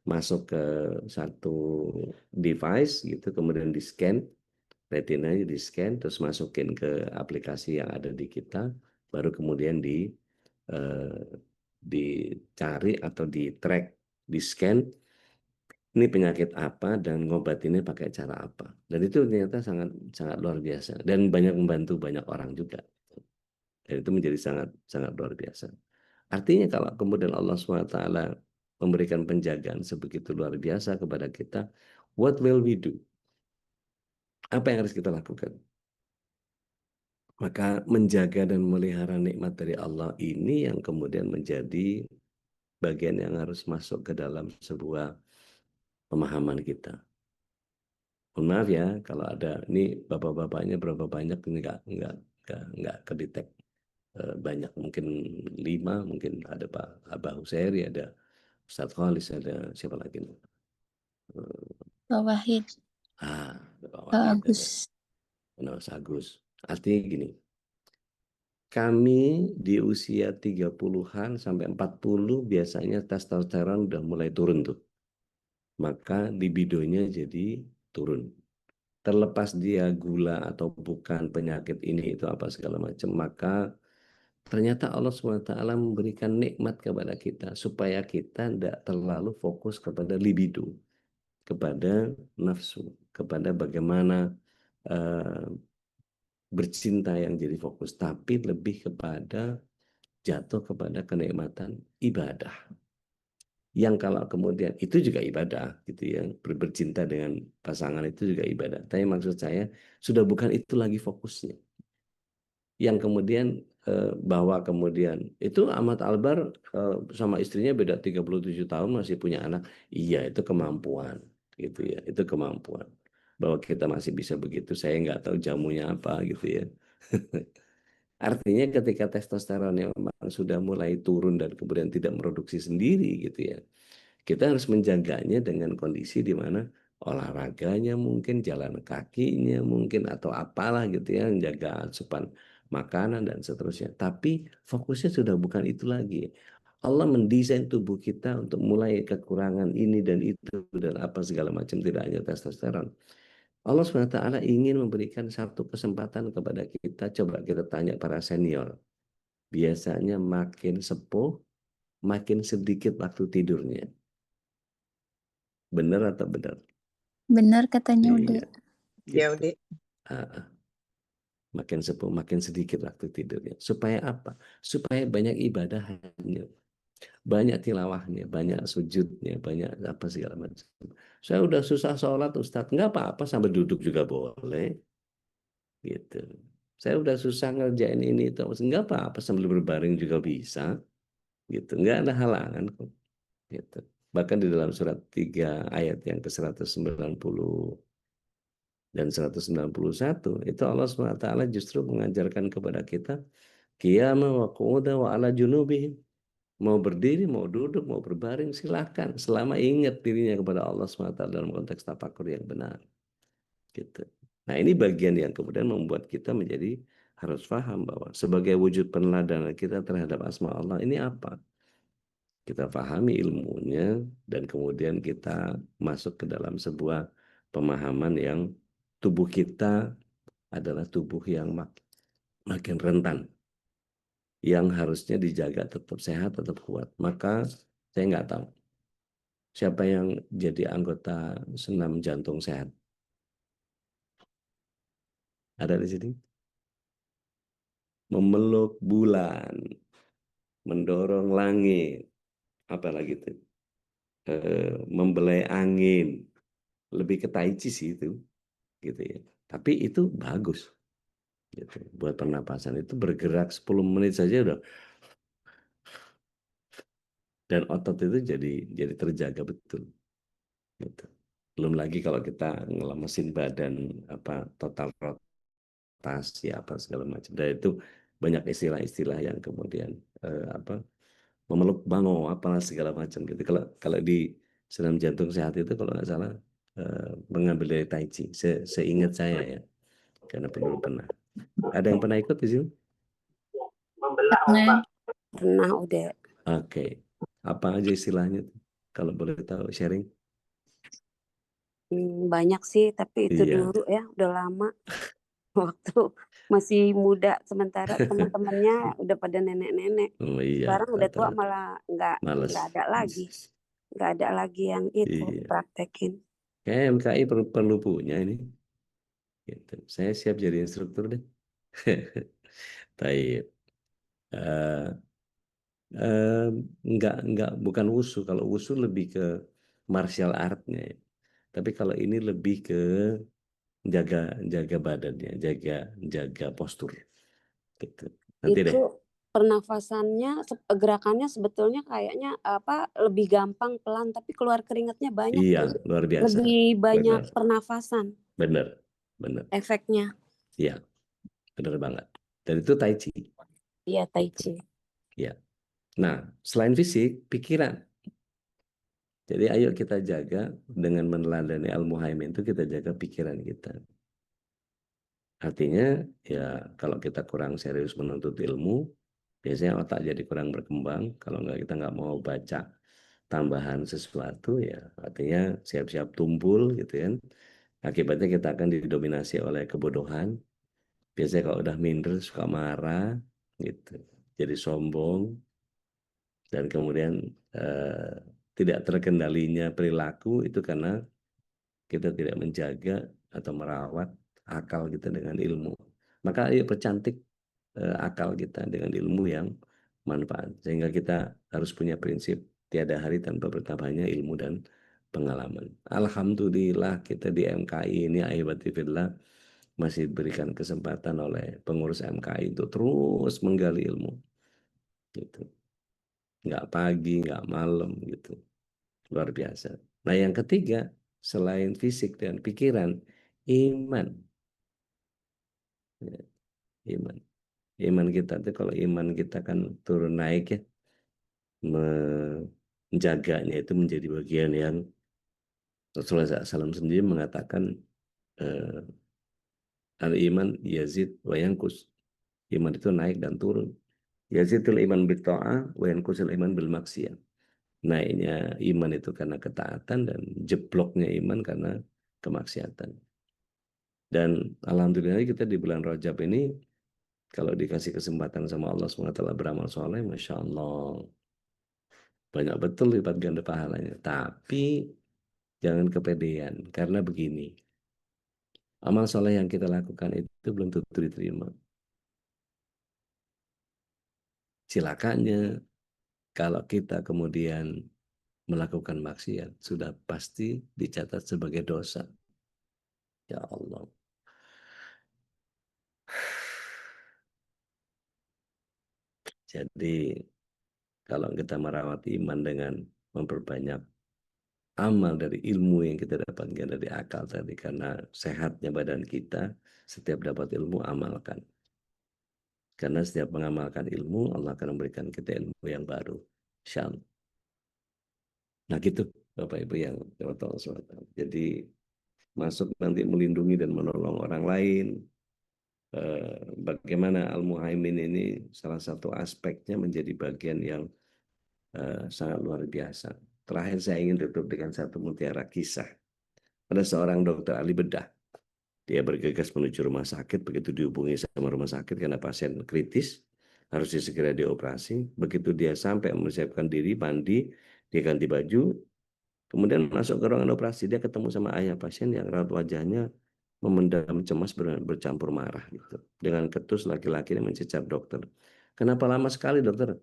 masuk ke satu device gitu, kemudian di scan retinanya, di scan, terus masukin ke aplikasi yang ada di kita, baru kemudian eh, dicari atau di track, di scan ini penyakit apa dan ngobatinnya pakai cara apa. Dan itu ternyata sangat sangat luar biasa dan banyak membantu banyak orang juga. Dan itu menjadi sangat sangat luar biasa. Artinya kalau kemudian Allah SWT memberikan penjagaan sebegitu luar biasa kepada kita, what will we do? Apa yang harus kita lakukan? Maka menjaga dan memelihara nikmat dari Allah ini yang kemudian menjadi bagian yang harus masuk ke dalam sebuah pemahaman kita. Mohon maaf ya kalau ada ini bapak-bapaknya berapa banyak ini nggak kedetek banyak, mungkin 5, mungkin ada Pak Abah Husairi, ada Ustadz Khalis, ada siapa lagi? Pak Wahid, Pak Pak Wahid, ada Agus. Mas Agus. Artinya gini, kami di usia 30-an sampai 40 biasanya testosteron udah mulai turun tuh. Maka libidonya jadi turun. terlepas dia gula atau bukan, penyakit ini itu apa segala macam, maka ternyata Allah SWT memberikan nikmat kepada kita supaya kita tidak terlalu fokus kepada libido, kepada nafsu, kepada bagaimana bercinta yang jadi fokus, tapi lebih kepada jatuh kepada kenikmatan ibadah. Yang kalau kemudian itu juga ibadah gitu ya, bercinta dengan pasangan itu juga ibadah. Tapi maksud saya sudah bukan itu lagi fokusnya. Yang kemudian bahwa kemudian itu Ahmad Albar sama istrinya beda 37 tahun masih punya anak. Iya, itu kemampuan gitu ya. Itu kemampuan. Bahwa kita masih bisa begitu, saya nggak tahu jamunya apa gitu ya. Artinya ketika testosteronnya memang sudah mulai turun dan kemudian tidak produksi sendiri gitu ya, kita harus menjaganya dengan kondisi di mana olahraganya mungkin, jalan kakinya mungkin, atau apalah gitu ya, menjaga asupan makanan dan seterusnya. Tapi fokusnya sudah bukan itu lagi. Allah mendesain tubuh kita untuk mulai kekurangan ini dan itu dan apa segala macam, tidak hanya testosteron. Allah SWT ingin memberikan satu kesempatan kepada kita. Coba kita tanya para senior. Biasanya makin sepuh, makin sedikit waktu tidurnya. Benar atau benar? Benar katanya Ude. Iya, Ya, gitu. Ude. Makin sepuh, makin sedikit waktu tidurnya. Supaya apa? Supaya banyak ibadahnya, banyak tilawahnya, banyak sujudnya, banyak apa segala macam. Saya udah susah sholat, Ustadz. Nggak apa-apa, sambil duduk juga boleh. Gitu. Saya udah susah ngerjain ini itu, nggak apa-apa, sambil berbaring juga bisa. Gitu. Nggak ada halangan kok. Gitu. Bahkan di dalam surat 3 ayat yang ke-190 dan 191 itu Allah SWT justru mengajarkan kepada kita qiyama wa qu'uda wa ala junubihim. Mau berdiri, mau duduk, mau berbaring silahkan selama ingat dirinya kepada Allah SWT dalam konteks tafakur yang benar. Gitu. Nah, ini bagian yang kemudian membuat kita menjadi harus paham bahwa sebagai wujud peneladanan kita terhadap asma Allah ini apa? Kita pahami ilmunya dan kemudian kita masuk ke dalam sebuah pemahaman yang tubuh kita adalah tubuh yang makin rentan, yang harusnya dijaga tetap sehat, tetap kuat. Maka saya nggak tahu siapa yang jadi anggota senam jantung sehat. Ada di sini? Memeluk bulan, mendorong langit, apalagi itu, membelai angin, lebih ke tai chi sih itu, gitu ya. Tapi itu bagus, gitu. Buat pernapasan itu bergerak 10 menit saja udah, dan otot itu jadi terjaga betul, gitu. Belum lagi kalau kita ngelemesin badan, apa total rotasi apa segala macam. Dan itu banyak istilah-istilah yang kemudian apa memeluk bango apalah segala macam gitu. Kalau di senam jantung sehat itu kalau nggak salah mengambil dari tai chi. Seingat saya ya, karena belum pernah. Ada yang pernah ikut di sini? Pernah udah. Oke. Apa aja istilahnya tuh? Kalau boleh tahu sharing? Banyak sih, tapi itu Iya. dulu ya, udah lama. Waktu masih muda, sementara teman-temannya udah pada nenek-nenek. Oh iya. Sekarang udah tua Rata-rata. malah nggak Males. ada lagi. Nggak ada lagi yang itu Iya. praktekin. Kayak MKI perlu punya ini. Gitu. Saya siap jadi instruktur deh. Baik. Enggak, bukan wusu. Kalau wusu lebih ke martial artnya ya. Tapi kalau ini lebih ke jaga badannya, jaga postur. Gitu. Nanti deh. Itu pernafasannya, gerakannya sebetulnya kayaknya apa lebih gampang pelan, tapi keluar keringatnya banyak. Iya, luar biasa. Lebih banyak Benar. pernafasan. Benar. Efeknya. Iya, benar banget. Dan itu tai chi. Iya, tai chi. Ya. Nah, selain fisik, pikiran. Jadi ayo kita jaga dengan meneladani Al-Muhaimin itu kita jaga pikiran kita. Artinya ya kalau kita kurang serius menuntut ilmu, biasanya otak jadi kurang berkembang. Kalau kita nggak mau baca tambahan sesuatu ya artinya siap-siap tumpul gitu kan. Akibatnya kita akan didominasi oleh kebodohan. Biasanya kalau udah minder suka marah, gitu. Jadi sombong, dan kemudian tidak terkendalinya perilaku itu karena kita tidak menjaga atau merawat akal kita dengan ilmu. Maka ayo percantik akal kita dengan ilmu yang manfaat. Sehingga kita harus punya prinsip tiada hari tanpa bertambahnya ilmu dan pengalaman. Alhamdulillah kita di MKI ini ahibati fillah masih diberikan kesempatan oleh pengurus MKI untuk terus menggali ilmu. Gitu. Nggak pagi, nggak malam gitu. Luar biasa. Nah, yang ketiga, selain fisik dan pikiran, iman. Ya, iman. Iman kita itu kalau iman kita kan turun naik ya, menjaganya itu menjadi bagian yang Rasulullah SAW sendiri mengatakan al-iman yazid wa yankus. Iman itu naik dan turun. Yazidul iman bil ta'ah wa yankusul iman bil maksiyah. Naiknya iman itu karena ketaatan dan jebloknya iman karena kemaksiatan. Dan alhamdulillah kita di bulan Rajab ini kalau dikasih kesempatan sama Allah SWT beramal soleh, Masya Allah. Banyak betul lipat ganda pahalanya. Tapi jangan kepedean. Karena begini. Amal soleh yang kita lakukan itu belum tentu diterima. Silakannya kalau kita kemudian melakukan maksiat, sudah pasti dicatat sebagai dosa. Ya Allah. Jadi kalau kita merawat iman dengan memperbanyak amal dari ilmu yang kita dapatkan dari akal tadi, karena sehatnya badan kita, setiap dapat ilmu amalkan. Karena setiap mengamalkan ilmu, Allah akan memberikan kita ilmu yang baru. Insyaallah. Nah gitu Bapak Ibu yang dirahmati Allah SWT. Jadi masuk nanti melindungi dan menolong orang lain. Bagaimana Al-Muhaimin ini salah satu aspeknya menjadi bagian yang sangat luar biasa. Terakhir saya ingin tutup dengan satu mutiara kisah. Ada seorang dokter ahli bedah. Dia bergegas menuju rumah sakit, begitu dihubungi sama rumah sakit karena pasien kritis, harus segera dioperasi. Begitu dia sampai mempersiapkan diri, mandi, dia ganti baju, kemudian masuk ke ruangan operasi, dia ketemu sama ayah pasien yang raut wajahnya memendam cemas bercampur marah. Gitu. Dengan ketus laki-laki yang mencecap dokter. Kenapa lama sekali dokter?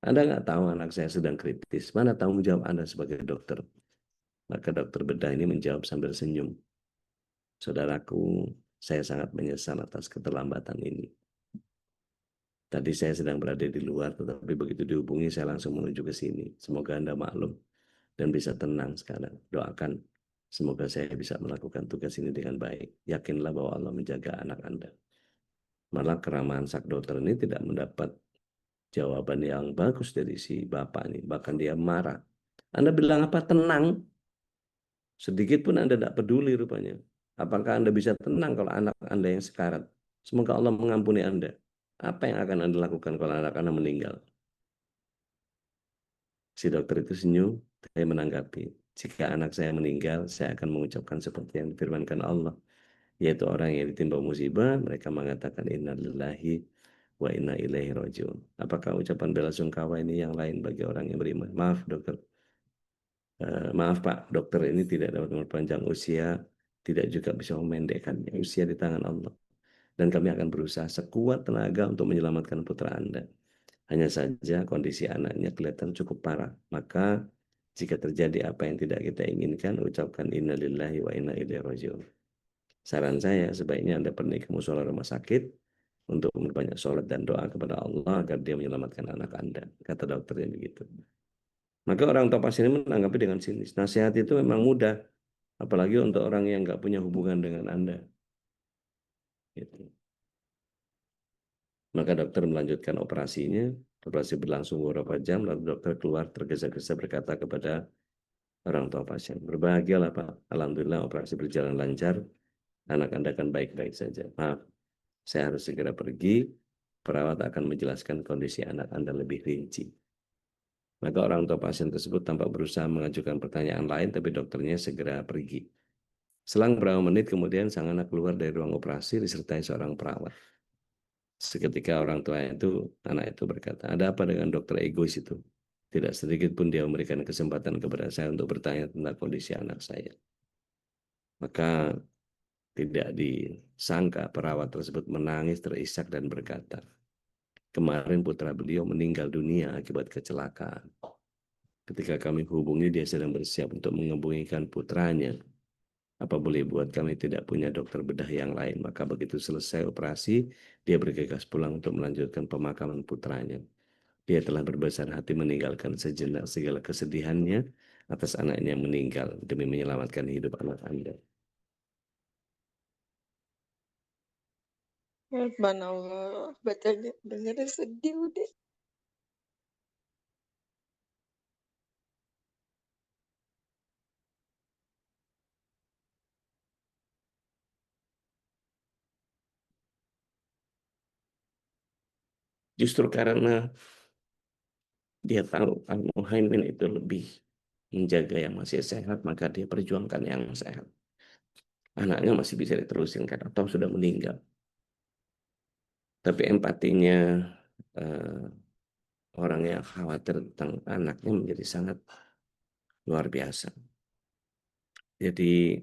Anda nggak tahu anak saya sedang kritis. Mana tanggung jawab Anda sebagai dokter? Maka dokter bedah ini menjawab sambil senyum. Saudaraku, saya sangat menyesal atas keterlambatan ini. Tadi saya sedang berada di luar, tetapi begitu dihubungi saya langsung menuju ke sini. Semoga Anda maklum dan bisa tenang sekarang. Doakan, semoga saya bisa melakukan tugas ini dengan baik. Yakinlah bahwa Allah menjaga anak Anda. Malah keramahan sak dokter ini tidak mendapat jawaban yang bagus dari si bapak ini. Bahkan dia marah. Anda bilang apa? Tenang. Sedikit pun Anda tidak peduli rupanya. Apakah Anda bisa tenang kalau anak Anda yang sekarat? Semoga Allah mengampuni Anda. Apa yang akan Anda lakukan kalau anak Anda meninggal? Si dokter itu senyum, saya menanggapi. Jika anak saya meninggal, saya akan mengucapkan seperti yang difirmankan Allah. Yaitu orang yang ditimpa musibah, mereka mengatakan inna lillahi wa inna ilaihi rajiun. Apakah ucapan bela sungkawa ini yang lain bagi orang yang beriman? Maaf dokter. Maaf Pak, dokter ini tidak dapat memperpanjang usia, tidak juga bisa memendekkannya. Usia di tangan Allah. Dan kami akan berusaha sekuat tenaga untuk menyelamatkan putra Anda. Hanya saja kondisi anaknya kelihatan cukup parah. Maka jika terjadi apa yang tidak kita inginkan, ucapkan innalillahi wa inna ilaihi rajiun. Saran saya sebaiknya Anda pergi ke mushola rumah sakit untuk memperbanyak sholat dan doa kepada Allah agar dia menyelamatkan anak Anda. Kata dokternya begitu. Maka orang tua pasien ini menanggapi dengan sinis. Nasihat itu memang mudah, apalagi untuk orang yang nggak punya hubungan dengan Anda. Gitu. Maka dokter melanjutkan operasinya. Operasi berlangsung beberapa jam, lalu dokter keluar tergesa-gesa berkata kepada orang tua pasien, berbahagialah Pak, alhamdulillah operasi berjalan lancar, anak Anda akan baik-baik saja. Maaf, saya harus segera pergi, perawat akan menjelaskan kondisi anak Anda lebih rinci. Maka orang tua pasien tersebut tampak berusaha mengajukan pertanyaan lain, tapi dokternya segera pergi. Selang beberapa menit kemudian sang anak keluar dari ruang operasi disertai seorang perawat. Seketika orang tua itu, anak itu berkata, ada apa dengan dokter egois itu? Tidak sedikit pun dia memberikan kesempatan kepada saya untuk bertanya tentang kondisi anak saya. Maka tidak disangka perawat tersebut menangis terisak dan berkata, kemarin putra beliau meninggal dunia akibat kecelakaan. Ketika kami hubungi, dia sedang bersiap untuk mengembumikan putranya. Apa boleh buat, kami tidak punya dokter bedah yang lain. Maka begitu selesai operasi, dia bergegas pulang untuk melanjutkan pemakaman putranya. Dia telah berbesar hati meninggalkan sejenak segala kesedihannya atas anaknya yang meninggal demi menyelamatkan hidup anak Anda. Subhanallah, bacanya dengarnya sedih udah. Justru karena dia tahu Al-Muhaimin itu lebih menjaga yang masih sehat, maka dia perjuangkan yang sehat. Anaknya masih bisa diterusin karena toh sudah meninggal. Tapi empatinya orang yang khawatir tentang anaknya menjadi sangat luar biasa. Jadi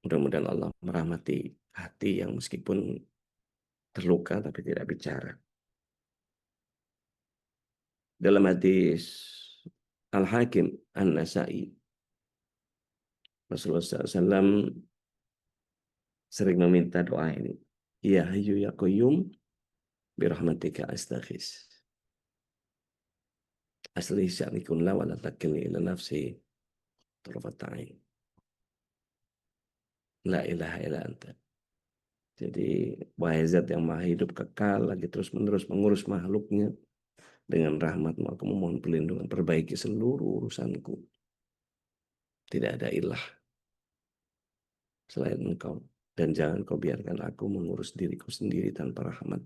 mudah-mudahan Allah merahmati hati yang meskipun terluka tapi tidak bicara. Dalam hadis Al-Hakim An-Nasai, Rasulullah SAW sering meminta doa ini. Ya Hayyu Ya Qayyum birahmatika astaghis. Asli sya'nikun la wa la takilni ila nafsi tarfat ain. La ilaha illa anta. Jadi wahai zat yang maha hidup kekal lagi terus menerus mengurus makhluknya, dengan rahmat-Mu aku memohon perlindungan, perbaiki seluruh urusanku. Tidak ada ilah selain Engkau, dan jangan Kau biarkan aku mengurus diriku sendiri tanpa rahmat.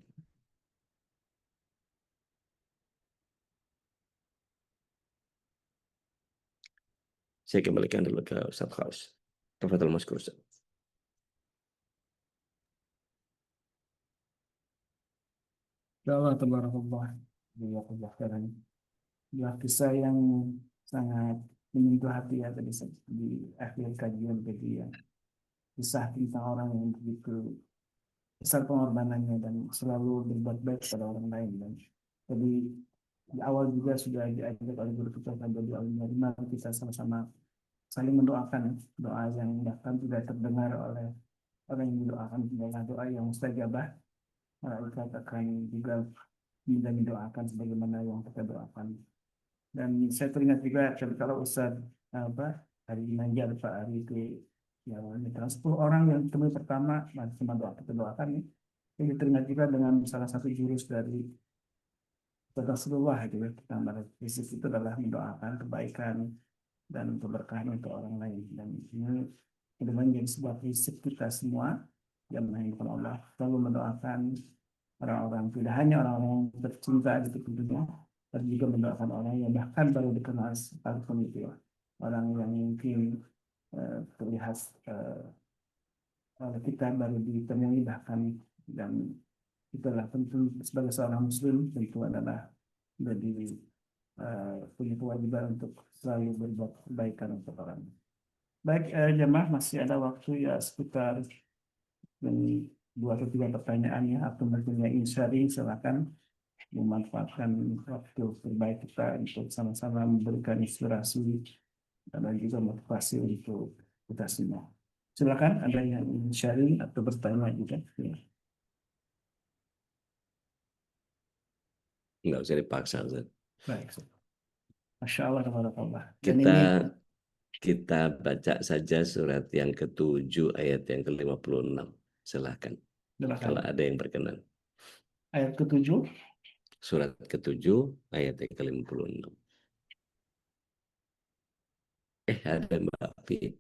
Saya kembalikan dulu ke Ustaz Khaus. Tafadhal Maskur Ustaz. Allah tabarakallah. Jazakallah khairan. Ya, kisah yang sangat menyentuh hati ya tadi di akhir kajian tadi ya. Kisah tentang orang yang begitu besar pengorbanannya dan selalu berbuat baik pada orang lain. Dan tadi di awal juga sudah diajak oleh guru kita pada di awal, mari kita sama-sama saling mendoakan, doa yang bahkan tidak terdengar oleh orang yang mendoakan adalah doa yang mustajabah. Malaikat akan juga minta didoakan sebagaimana yang kita doakan. Dan saya teringat juga kalau Ustaz hari Najar Pak Ari itu yang 10 orang yang ketemu pertama cuma kita doakan nih. Ini teringat juga dengan salah satu jurus dari Rasulullah gitu ya. Pertama itu adalah mendoakan kebaikan dan keberkahan untuk orang lain. Dan ini menjadi sebuah prinsip kita semua yang menginginkan Allah selalu mendoakan orang-orang, tidak hanya orang-orang yang tercinta gitu tentunya, tapi juga mendoakan orang yang bahkan baru dikenal sekalipun itu ya. Orang yang mungkin terlihat kita baru ditemui bahkan, dan itulah tentu sebagai seorang muslim tentu adalah jadi punya kewajiban untuk selalu berbuat kebaikan untuk orang. Baik, jemaah masih ada waktu ya sekitar 2 atau 3 pertanyaan ya, atau mungkin yang sharing, silakan memanfaatkan waktu terbaik kita untuk sama-sama memberikan inspirasi dan juga motivasi untuk kita semua. Silakan, ada yang sharing atau bertanya juga. Ya. Nggak usah dipaksa, Ustaz. Baik. Masya Allah, tabarakallah. Kita baca saja surat yang ke-7 ayat yang ke-56. Silahkan. Kalau ada yang berkenan. Ayat ke-7. Surat ke-7 ayat yang ke-56. Ada Mbak Fit.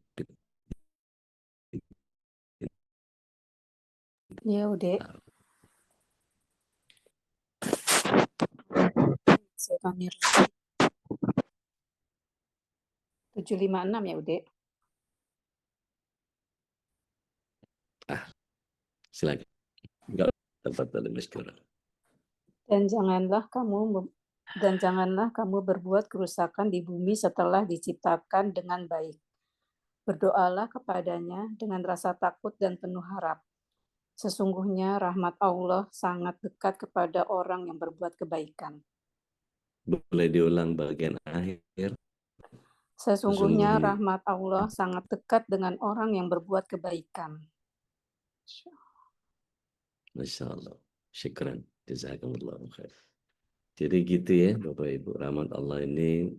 Ya udah. 756 ya, Ude? Silakan. Enggak, tafadhal mashkura. Dan janganlah kamu berbuat kerusakan di bumi setelah diciptakan dengan baik. Berdoalah kepadanya dengan rasa takut dan penuh harap. Sesungguhnya rahmat Allah sangat dekat kepada orang yang berbuat kebaikan. Boleh diulang bagian akhir. Sesungguhnya Sesungguhnya. rahmat Allah sangat dekat dengan orang yang berbuat kebaikan. Masya Allah. Syukran. Jazakumullah khair. Jadi gitu ya Bapak Ibu. Rahmat Allah ini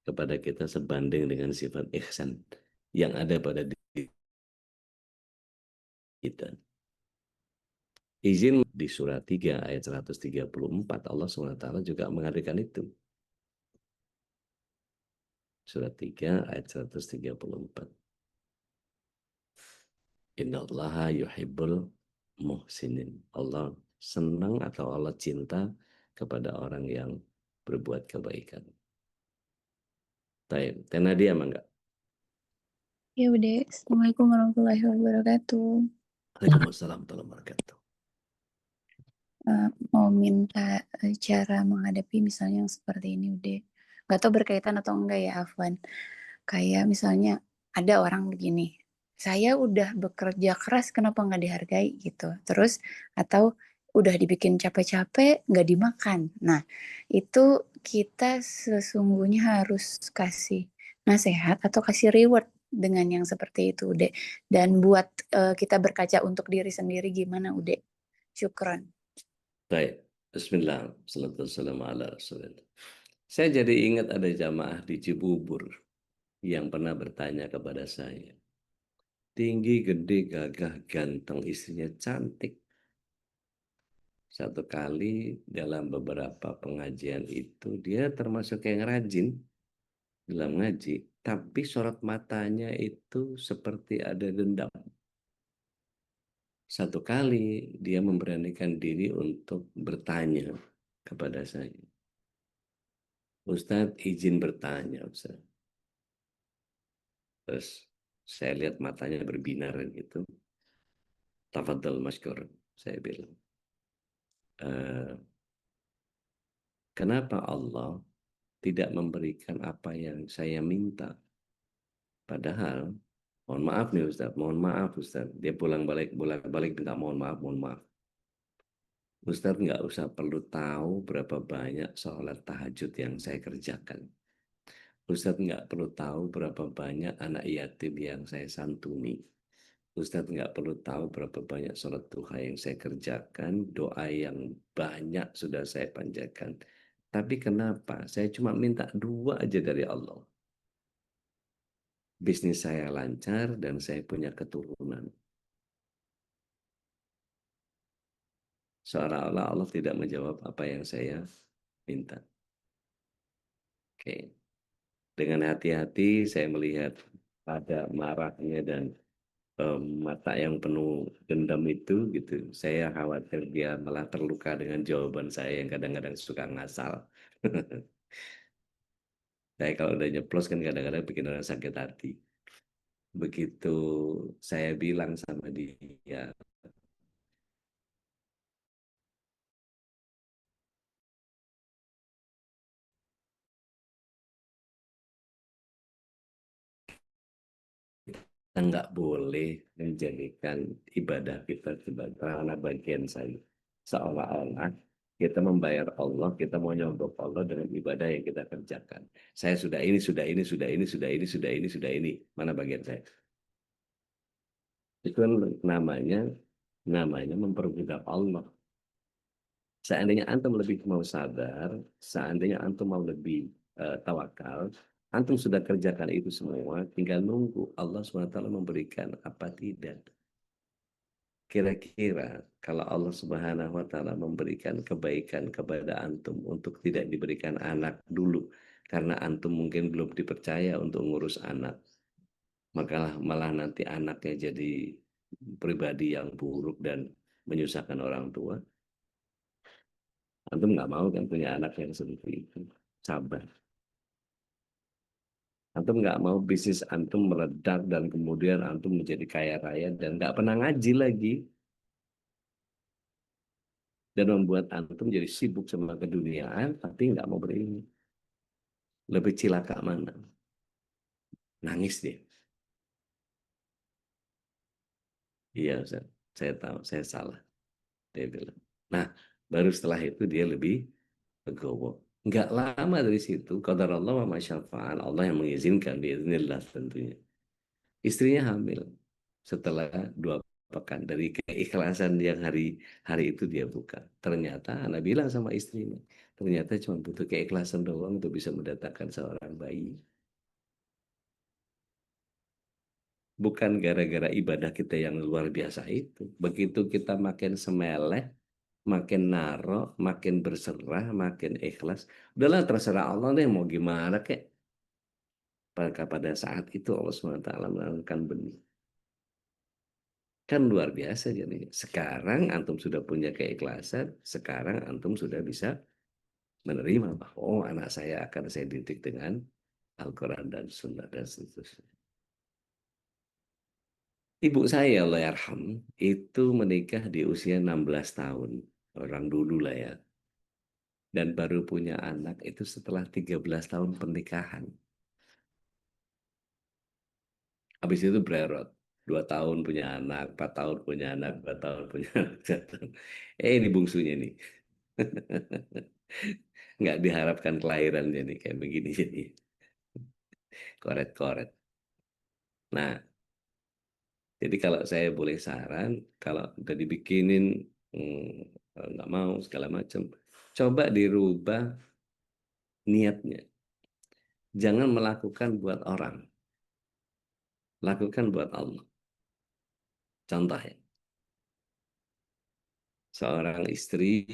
kepada kita sebanding dengan sifat ihsan yang ada pada diri kita. Izin di surat 3 ayat 134 Allah SWT juga mengatakan itu. Surat 3 ayat 134. Innallaha yuhibbul muhsinin. Allah senang atau Allah cinta kepada orang yang berbuat kebaikan. Baik, Tena dia emang enggak? Ya Bude, Assalamualaikum warahmatullahi wabarakatuh. Waalaikumsalam warahmatullahi wabarakatuh. Mau minta cara menghadapi misalnya yang seperti ini Bude. Gak tahu berkaitan atau enggak ya Afwan. Kayak misalnya ada orang begini, saya udah bekerja keras kenapa nggak dihargai gitu. Terus atau udah dibikin capek-capek nggak dimakan. Nah itu kita sesungguhnya harus kasih nasihat atau kasih reward dengan yang seperti itu Ude. Dan buat kita berkaca untuk diri sendiri gimana Ude. Syukron. Baik, Bismillah, Assalamualaikum ala Rasulillah. Saya jadi ingat ada jamaah di Cibubur yang pernah bertanya kepada saya. Tinggi, gede, gagah, ganteng, istrinya cantik. Satu kali dalam beberapa pengajian itu dia termasuk yang rajin dalam ngaji, tapi sorot matanya itu seperti ada dendam. Satu kali dia memberanikan diri untuk bertanya kepada saya. Ustadz izin bertanya Ustadz. Terus saya lihat matanya berbinar gitu. Tafadhal masykur, saya bilang. Kenapa Allah tidak memberikan apa yang saya minta? Padahal, mohon maaf nih Ustadz, mohon maaf Ustadz. Dia bolak-balik minta mohon maaf. Ustadz nggak usah perlu tahu berapa banyak sholat tahajud yang saya kerjakan. Ustadz nggak perlu tahu berapa banyak anak yatim yang saya santuni. Ustadz nggak perlu tahu berapa banyak sholat duha yang saya kerjakan, doa yang banyak sudah saya panjatkan. Tapi kenapa? Saya cuma minta 2 aja dari Allah. Bisnis saya lancar dan saya punya keturunan. Seolah-olah Allah tidak menjawab apa yang saya minta. Oke. Dengan hati-hati saya melihat ada marahnya dan mata yang penuh dendam itu gitu. Saya khawatir dia malah terluka dengan jawaban saya yang kadang-kadang suka ngasal. Saya kalau udah nyeplos kan kadang-kadang bikin orang sakit hati. Begitu saya bilang sama dia, kita nggak boleh menjadikan ibadah kita sebagai karena bagian saya. Seolah-olah kita membayar Allah, kita mau nyogok Allah dengan ibadah yang kita kerjakan. Saya sudah ini. Mana bagian saya? Itu kan namanya memperbudak Allah. Seandainya antum lebih mau sadar, seandainya antum mau lebih tawakal, antum sudah kerjakan itu semua, tinggal nunggu Allah SWT memberikan apa tidak. Kira-kira kalau Allah Subhanahu wa taala memberikan kebaikan kepada antum untuk tidak diberikan anak dulu karena antum mungkin belum dipercaya untuk ngurus anak. Maka malah nanti anaknya jadi pribadi yang buruk dan menyusahkan orang tua. Antum nggak mau kan punya anak yang seperti itu. Sabar. Antum nggak mau bisnis antum meledak dan kemudian antum menjadi kaya raya dan nggak pernah ngaji lagi. Dan membuat antum jadi sibuk sama keduniaan, tapi nggak mau berilmu. Lebih cilaka mana? Nangis dia. Iya, Ustaz. Saya tahu, saya salah. Dia bilang. Nah, baru setelah itu dia lebih legowo. Nggak lama dari situ, qadarullah wa masyafa'al, Allah yang mengizinkan, biiznillah tentunya. Istrinya hamil setelah 2 pekan dari keikhlasan yang hari itu dia buka. Ternyata anak bilang sama istrinya, ternyata cuma butuh keikhlasan doang untuk bisa mendatangkan seorang bayi. Bukan gara-gara ibadah kita yang luar biasa itu. Begitu kita makin semeleh, makin naro, makin berserah, makin ikhlas. Udahlah terserah Allah deh mau gimana kek. Pada saat itu Allah SWT menurunkan benih. Kan luar biasa jadi. Sekarang antum sudah punya keikhlasan, sekarang antum sudah bisa menerima bahwa oh, anak saya akan saya didik dengan Al-Quran dan Sunnah dan seterusnya. Ibu saya, Allah yarham, itu menikah di usia 16 tahun. Orang dulu lah ya. Dan baru punya anak itu setelah 13 tahun pernikahan. Habis itu bererot. 2 tahun punya anak, 4 tahun punya anak, 2 tahun punya anak. Ini bungsunya nih. Nggak diharapkan kelahirannya nih kayak begini jadi. Koret-koret. Nah, jadi kalau saya boleh saran, kalau udah dibikinin, nggak mau segala macam, coba dirubah niatnya. Jangan melakukan buat orang. Lakukan buat Allah. Contoh ya, seorang istri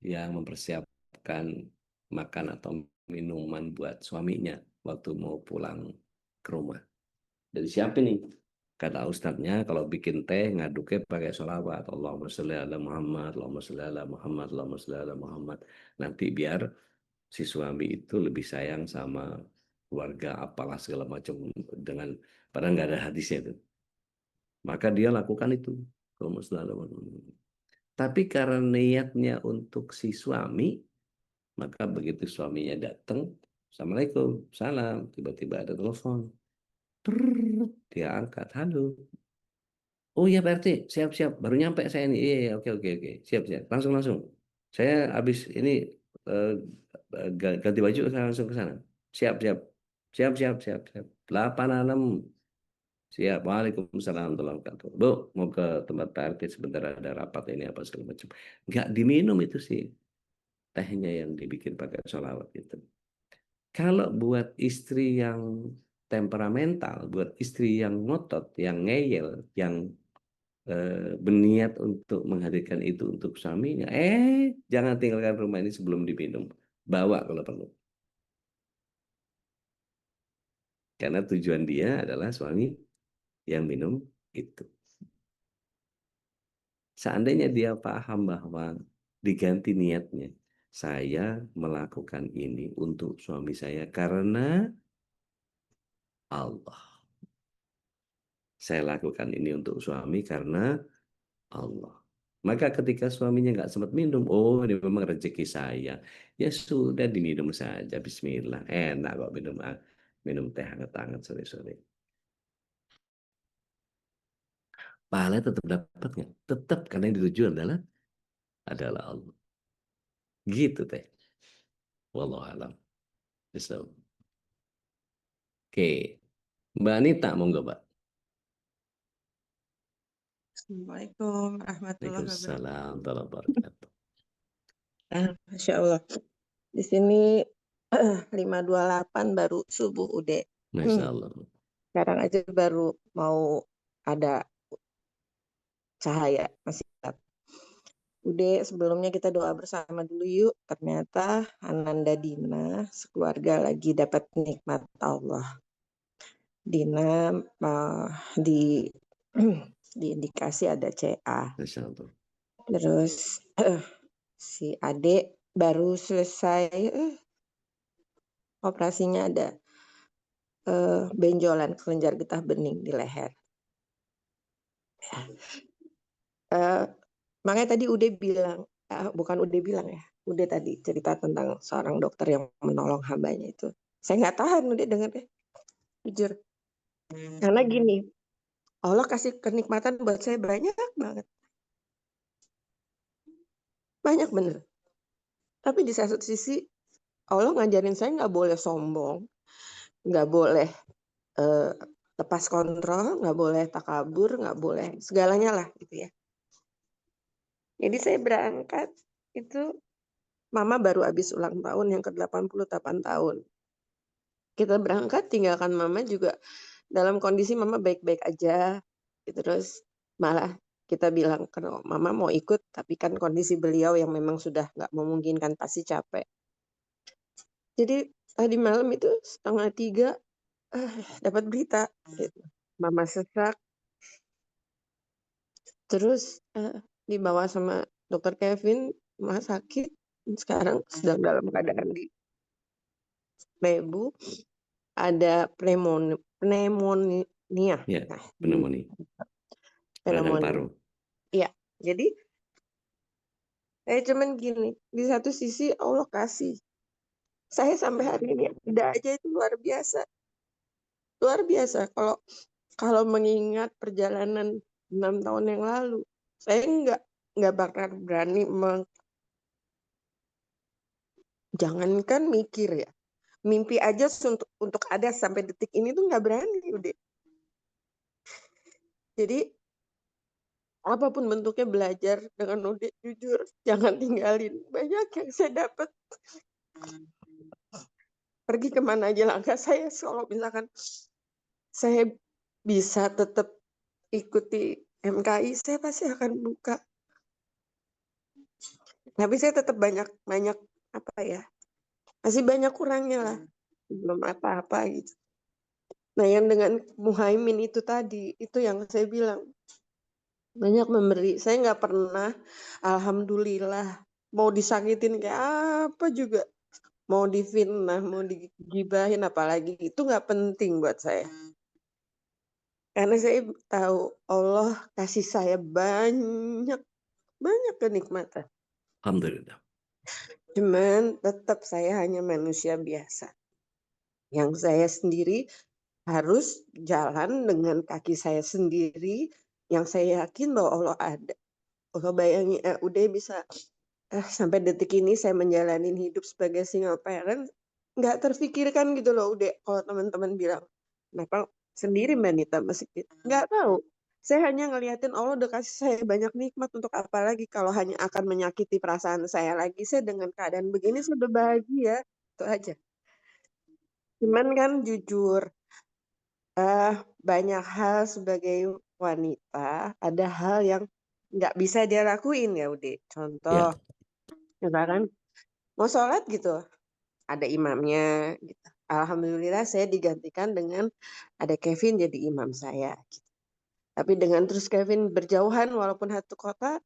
yang mempersiapkan makan atau minuman buat suaminya waktu mau pulang ke rumah. Jadi siapin nih. Kata ustadznya kalau bikin teh ngaduknya pakai sholawat. Allahumma sholli ala Muhammad, Allahumma sholli ala Muhammad, Allahumma sholli ala Muhammad. Nanti biar si suami itu lebih sayang sama keluarga apalah segala macam dengan padahal nggak ada hadisnya itu. Maka dia lakukan itu. Allahumma sholli ala Muhammad. Tapi karena niatnya untuk si suami, maka begitu suaminya datang, Assalamualaikum, salam, tiba-tiba ada telepon. Dia angkat, halo. Oh iya Pak RT, siap-siap. Baru nyampe saya ini. Iya, iya, oke, oke, oke. Siap-siap. Langsung. Saya habis ini eh, ganti baju, saya langsung ke sana. Siap-siap. Siap. 86. Siap. Waalaikumsalam warahmatullahi wabarakatuh. Bu, mau ke tempat Pak RT sebentar ada rapat ini apa segala macam. Nggak diminum itu sih. Tehnya yang dibikin pakai sholawat itu. Kalau buat istri yang temperamental, buat istri yang ngotot, yang ngeyel, yang berniat untuk menghadirkan itu untuk suaminya, jangan tinggalkan rumah ini sebelum diminum. Bawa kalau perlu. Karena tujuan dia adalah suami yang minum itu. Seandainya dia paham bahwa diganti niatnya, saya melakukan ini untuk suami saya karena Allah. Saya lakukan ini untuk suami karena Allah. Maka ketika suaminya nggak sempat minum, oh ini memang rezeki saya. Ya sudah diminum saja, bismillah. Enak kok minum teh hangat-hangat sore-sore. Pahala tetap dapat nggak? Tetap, karena yang dituju adalah Allah. Gitu teh. Wallahu a'lam. Oke. Mbak Anita, monggo Mbak. Assalamualaikum warahmatullahi wabarakatuh. Waalaikumsalam warahmatullahi wabarakatuh. Masya Allah. Di sini 5.28 baru subuh udah. Masya Allah. Sekarang aja baru mau ada cahaya masih gelap. Udah sebelumnya kita doa bersama dulu yuk. Ternyata Ananda Dina sekeluarga lagi dapat nikmat Allah. Dina di indikasi ada CA. Masya Allah. Terus si adik baru selesai operasinya ada benjolan kelenjar getah bening di leher. Makanya tadi Ude bilang, bukan Ude bilang ya, Ude tadi cerita tentang seorang dokter yang menolong hambanya itu. Saya nggak tahan Ude dengarnya, jujur. Karena gini, Allah kasih kenikmatan buat saya banyak banget. Banyak bener. Tapi di satu sisi, Allah ngajarin saya nggak boleh sombong, nggak boleh lepas kontrol, nggak boleh takabur, nggak boleh segalanya lah gitu ya. Jadi saya berangkat itu Mama baru habis ulang tahun yang ke-88 tahun. Kita berangkat tinggalkan Mama juga dalam kondisi Mama baik-baik aja. Terus malah kita bilang kalau Mama mau ikut tapi kan kondisi beliau yang memang sudah nggak memungkinkan pasti capek. Jadi tadi malam itu 2:30 dapat berita gitu. Mama sesak. Terus dibawa sama dokter Kevin rumah sakit, sekarang sedang dalam keadaan di Lebu, ada pneumonia. Ya, Nah, pneumonia. Radang paru. Iya, jadi cuman gini, di satu sisi Allah kasih. Saya sampai hari ini ada aja itu luar biasa. Luar biasa kalau mengingat perjalanan 6 tahun yang lalu. Saya nggak bakal berani jangankan mikir ya. Mimpi aja untuk ada sampai detik ini tuh nggak berani udah. Jadi apapun bentuknya belajar dengan Ude, jujur jangan tinggalin. Banyak yang saya dapat. Pergi kemana aja langkah saya, kalau misalkan saya bisa tetap ikuti MKI, saya pasti akan buka. Tapi saya tetap banyak apa ya, masih banyak kurangnya lah, belum apa-apa gitu. Nah yang dengan Muhaimin itu tadi, itu yang saya bilang banyak memberi. Saya nggak pernah, alhamdulillah, mau disakitin kayak apa juga, mau difitnah, mau digibahin apalagi, itu nggak penting buat saya. Karena saya tahu Allah kasih saya banyak kenikmatan. Alhamdulillah. Cuman tetap saya hanya manusia biasa. Yang saya sendiri harus jalan dengan kaki saya sendiri, yang saya yakin bahwa Allah ada. Allah bayangin, udah bisa sampai detik ini saya menjalani hidup sebagai single parent, nggak terfikirkan gitu loh. Udah kalau teman-teman bilang, kenapa sendiri Mbak Nita masih gitu? Nggak tahu. Saya hanya ngeliatin Allah udah kasih saya banyak nikmat, untuk apa lagi kalau hanya akan menyakiti perasaan saya lagi. Saya dengan keadaan begini sudah bahagia, itu aja. Cuman kan jujur, banyak hal sebagai wanita, ada hal yang nggak bisa dia lakuin ya udah. Contoh, misalkan mau sholat gitu, ada imamnya gitu. Alhamdulillah saya digantikan dengan ada Kevin jadi imam saya gitu. Tapi dengan terus Kevin berjauhan walaupun satu kota,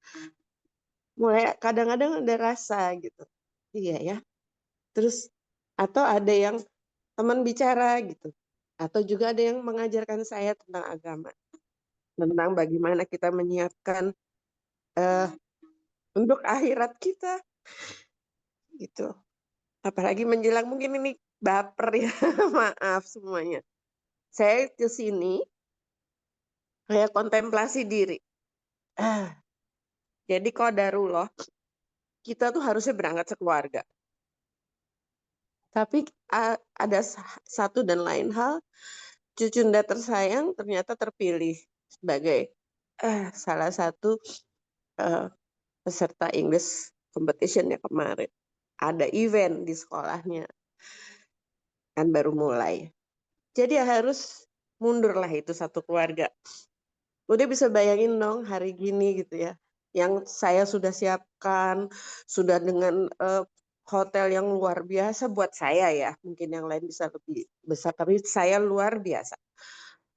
mulai kadang-kadang ada rasa gitu. Iya ya. Terus atau ada yang teman bicara gitu. Atau juga ada yang mengajarkan saya tentang agama. Tentang bagaimana kita menyiapkan untuk akhirat kita. Gitu. Apalagi menjelang, mungkin ini baper ya, maaf semuanya. Saya ke sini kayak kontemplasi diri. Jadi qadarullah, kita tuh harusnya berangkat sekeluarga. Tapi ada satu dan lain hal, Cucunda tersayang ternyata terpilih sebagai salah satu peserta English competition-nya kemarin. Ada event di sekolahnya, kan baru mulai. Jadi harus mundur lah itu satu keluarga. Udah bisa bayangin dong hari gini gitu ya, yang saya sudah siapkan, sudah dengan hotel yang luar biasa buat saya ya, mungkin yang lain bisa lebih besar, tapi saya luar biasa.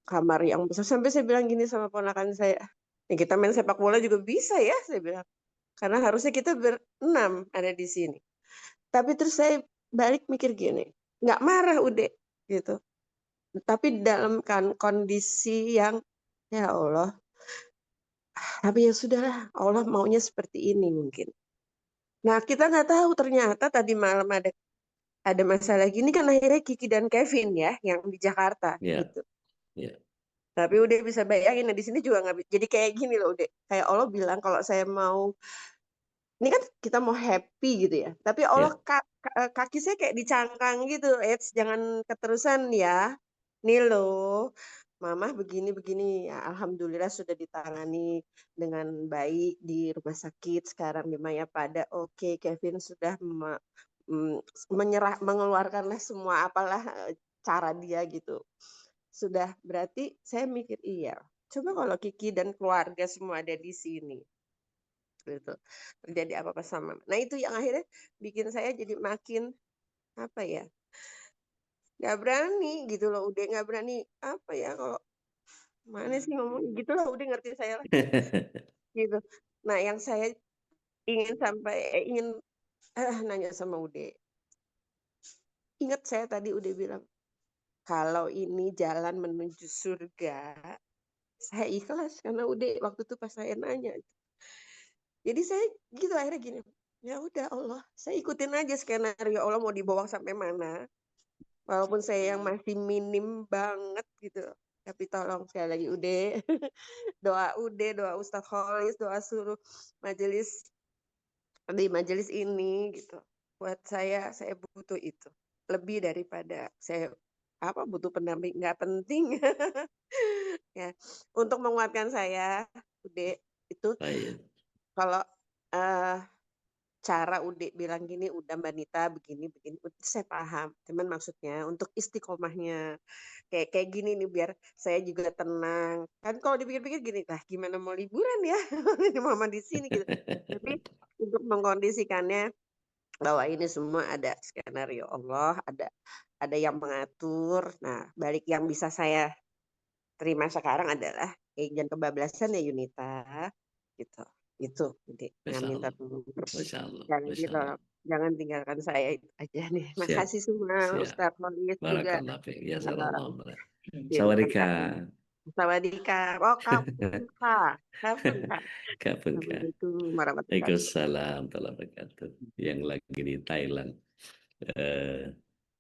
Kamar yang besar, sampai saya bilang gini sama ponakan saya, ya kita main sepak bola juga bisa ya, saya bilang. Karena harusnya kita berenam ada di sini. Tapi terus saya balik mikir gini, nggak marah udah gitu. tapi dalam kondisi yang ya Allah, tapi ya sudahlah, Allah maunya seperti ini mungkin. Nah, kita nggak tahu ternyata tadi malam ada masalah gini kan akhirnya Kiki dan Kevin ya yang di Jakarta Ya, gitu. ya. Tapi udah bisa bayangin, nah di sini juga nggak jadi kayak gini loh, udah kayak Allah bilang kalau saya mau, ini kan kita mau happy gitu ya, tapi Allah Ya. kaki saya kayak dicangkang gitu, jangan keterusan ya, nih loh, Mama begini-begini, ya alhamdulillah sudah ditangani dengan baik di rumah sakit sekarang di Mayapada. Oke, Kevin sudah mengeluarkanlah semua apalah cara dia gitu. Sudah berarti saya mikir iya. Coba kalau Kiki dan keluarga semua ada di sini, gitu. Terjadi apa-apa sama. Nah itu yang akhirnya bikin saya jadi makin apa ya? Nggak berani gitu loh. Udah nggak berani apa ya kalau mana sih ngomong gitu lah. Udah ngerti saya lah gitu. Nah yang saya ingin nanya sama Ude. Ingat saya tadi Ude bilang kalau ini jalan menuju surga, saya ikhlas karena Ude waktu itu pas saya nanya. Jadi saya gitu akhirnya gini, ya udah Allah, saya ikutin aja skenario Allah mau dibawa sampai mana. Walaupun saya yang masih minim banget gitu. Tapi tolong sekali lagi Ude, doa Ude, doa Ustadz Kholis, doa seluruh majelis di majelis ini gitu. Buat saya butuh itu. Lebih daripada saya butuh pendamping, nggak penting. Ya, untuk menguatkan saya, Ude, itu Baik. kalau cara Ude bilang gini, udah Mbak Nita begini, saya paham. Cuman maksudnya untuk istiqomahnya kayak gini nih biar saya juga tenang. Kan kalau dipikir-pikir gini, lah gimana mau liburan ya? Mama di sini gitu. Tapi untuk mengkondisikannya bahwa ini semua ada skenario Allah, ada yang mengatur. Nah, balik yang bisa saya terima sekarang adalah jangan kebablasan ya Yunita gitu. Itu Masya yang minta Allah. tolong. Masya Allah. Jangan Masya gitu, Allah. jangan tinggalkan saya itu aja nih. Siap. Makasih semua Siap. Ustadz Kholis juga. Barakallah fiik. Ya salam. Iya, Sawadika. Sawadika. Oh, kapan Kak? Kapan Kak? Kapan Kak? Assalamualaikum warahmatullahi wabarakatuh. Waalaikumsalam warahmatullahi wabarakatuh. Yang lagi di Thailand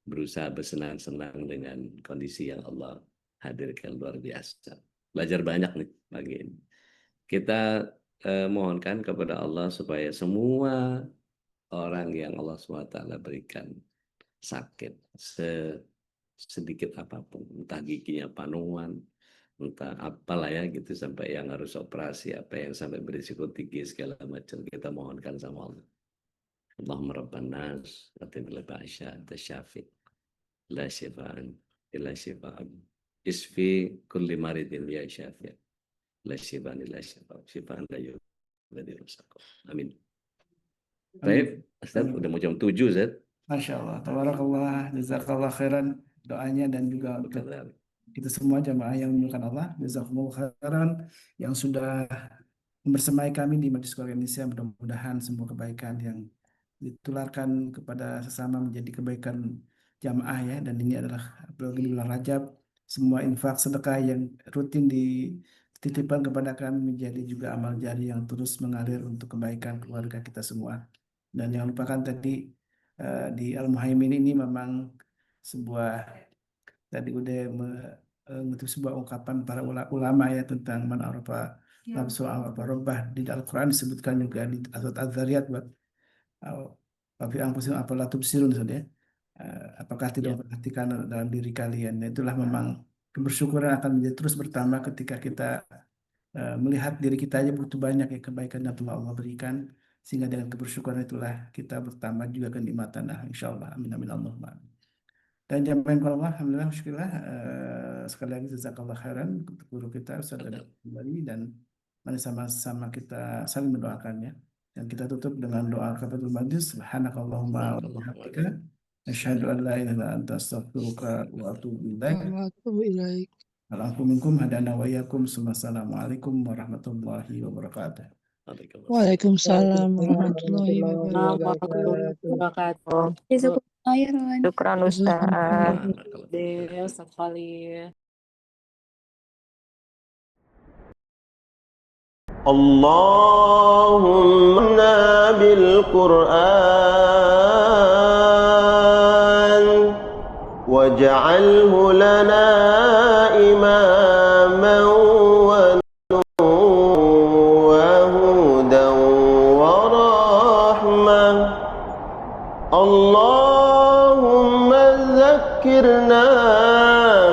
berusaha bersenang-senang dengan kondisi yang Allah hadirkan luar biasa. Belajar banyak nih pagi ini. Kita mohonkan kepada Allah supaya semua orang yang Allah SWT berikan sakit sedikit apapun, entah giginya panuan, entah apalah ya gitu, sampai yang harus operasi, apa yang sampai berisiko tinggi segala macam, kita mohonkan sama Allah. Allahumma rabban nas atina al-ba'sya tasyafi la syifaan illa syifaan isfi kulli maridin ya syafi la syifaan illa syifaan la yughadiru saqam. Amin. Baik, Ustaz, udah mau jam 7, Ustaz. Masya Allah, tabarakallah, jazakallah khairan doanya dan juga untuk itu semua jamaah yang memuliakan Allah, jazakumullah khairan yang sudah membersamai kami di Majelis Keluarga Indonesia. Mudah-mudahan semua kebaikan yang ditularkan kepada sesama menjadi kebaikan jamaah ya, dan ini adalah apalagi di bulan Rajab, semua infak sedekah yang rutin dititipkan kepada kami menjadi juga amal jari yang terus mengalir untuk kebaikan keluarga kita semua. Dan jangan lupakan tadi di Al-Muhaimin ini memang sebuah tadi udah itu sebuah ungkapan para ulama ya tentang man arafa nafsu arafa rabbah. Di Al-Quran disebutkan juga di surat Az-Zariyat buat Wafi anfusikum afala tubsirun, ya. Apakah tidak memperhatikan dalam diri kalian? Nah, itulah memang kebersyukuran akan menjadi terus bertambah ketika kita melihat diri kita aja butuh banyak ya kebaikan yang telah Allah berikan, sehingga dengan kebersyukuran itulah kita bertambah juga kenikmatan. Nah, insya Allah, amin amin Allahumma amin. Dan jamaah Allah, alhamdulillah, syukurlah, sekali lagi jazakallah khairan untuk guru kita Ustaz kembali, dan mari sama-sama kita saling mendoakannya. Dan kita tutup dengan doa kafatul majlis. Subhanakallahumma wa bihamdika asyhadu an la ilaha illa anta astaghfiruka wa atubu ilaik. Alhamdulillah hadana wa iyyakum. Assalamualaikum warahmatullahi wabarakatuh. Waalaikumsalam warahmatullahi wabarakatuh. Wabarakatuh. Jazakumullah khairan. Syukran Ustaz. deh sekali. اللهم بالقرآن واجعله لنا إماما وهدى ورحمة اللهم ذكرنا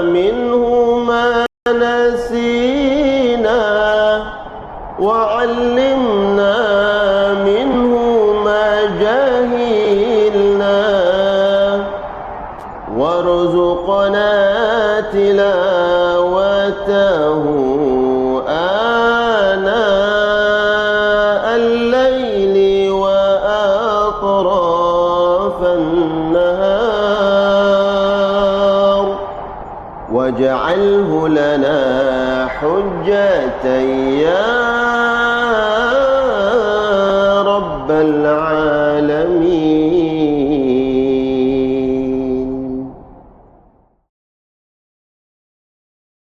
منه ما نسينا وعلمنا منه ما جهلنا وارزقنا تلاوته آناء الليل وأطراف النهار واجعله لنا حجة يا رب العالمين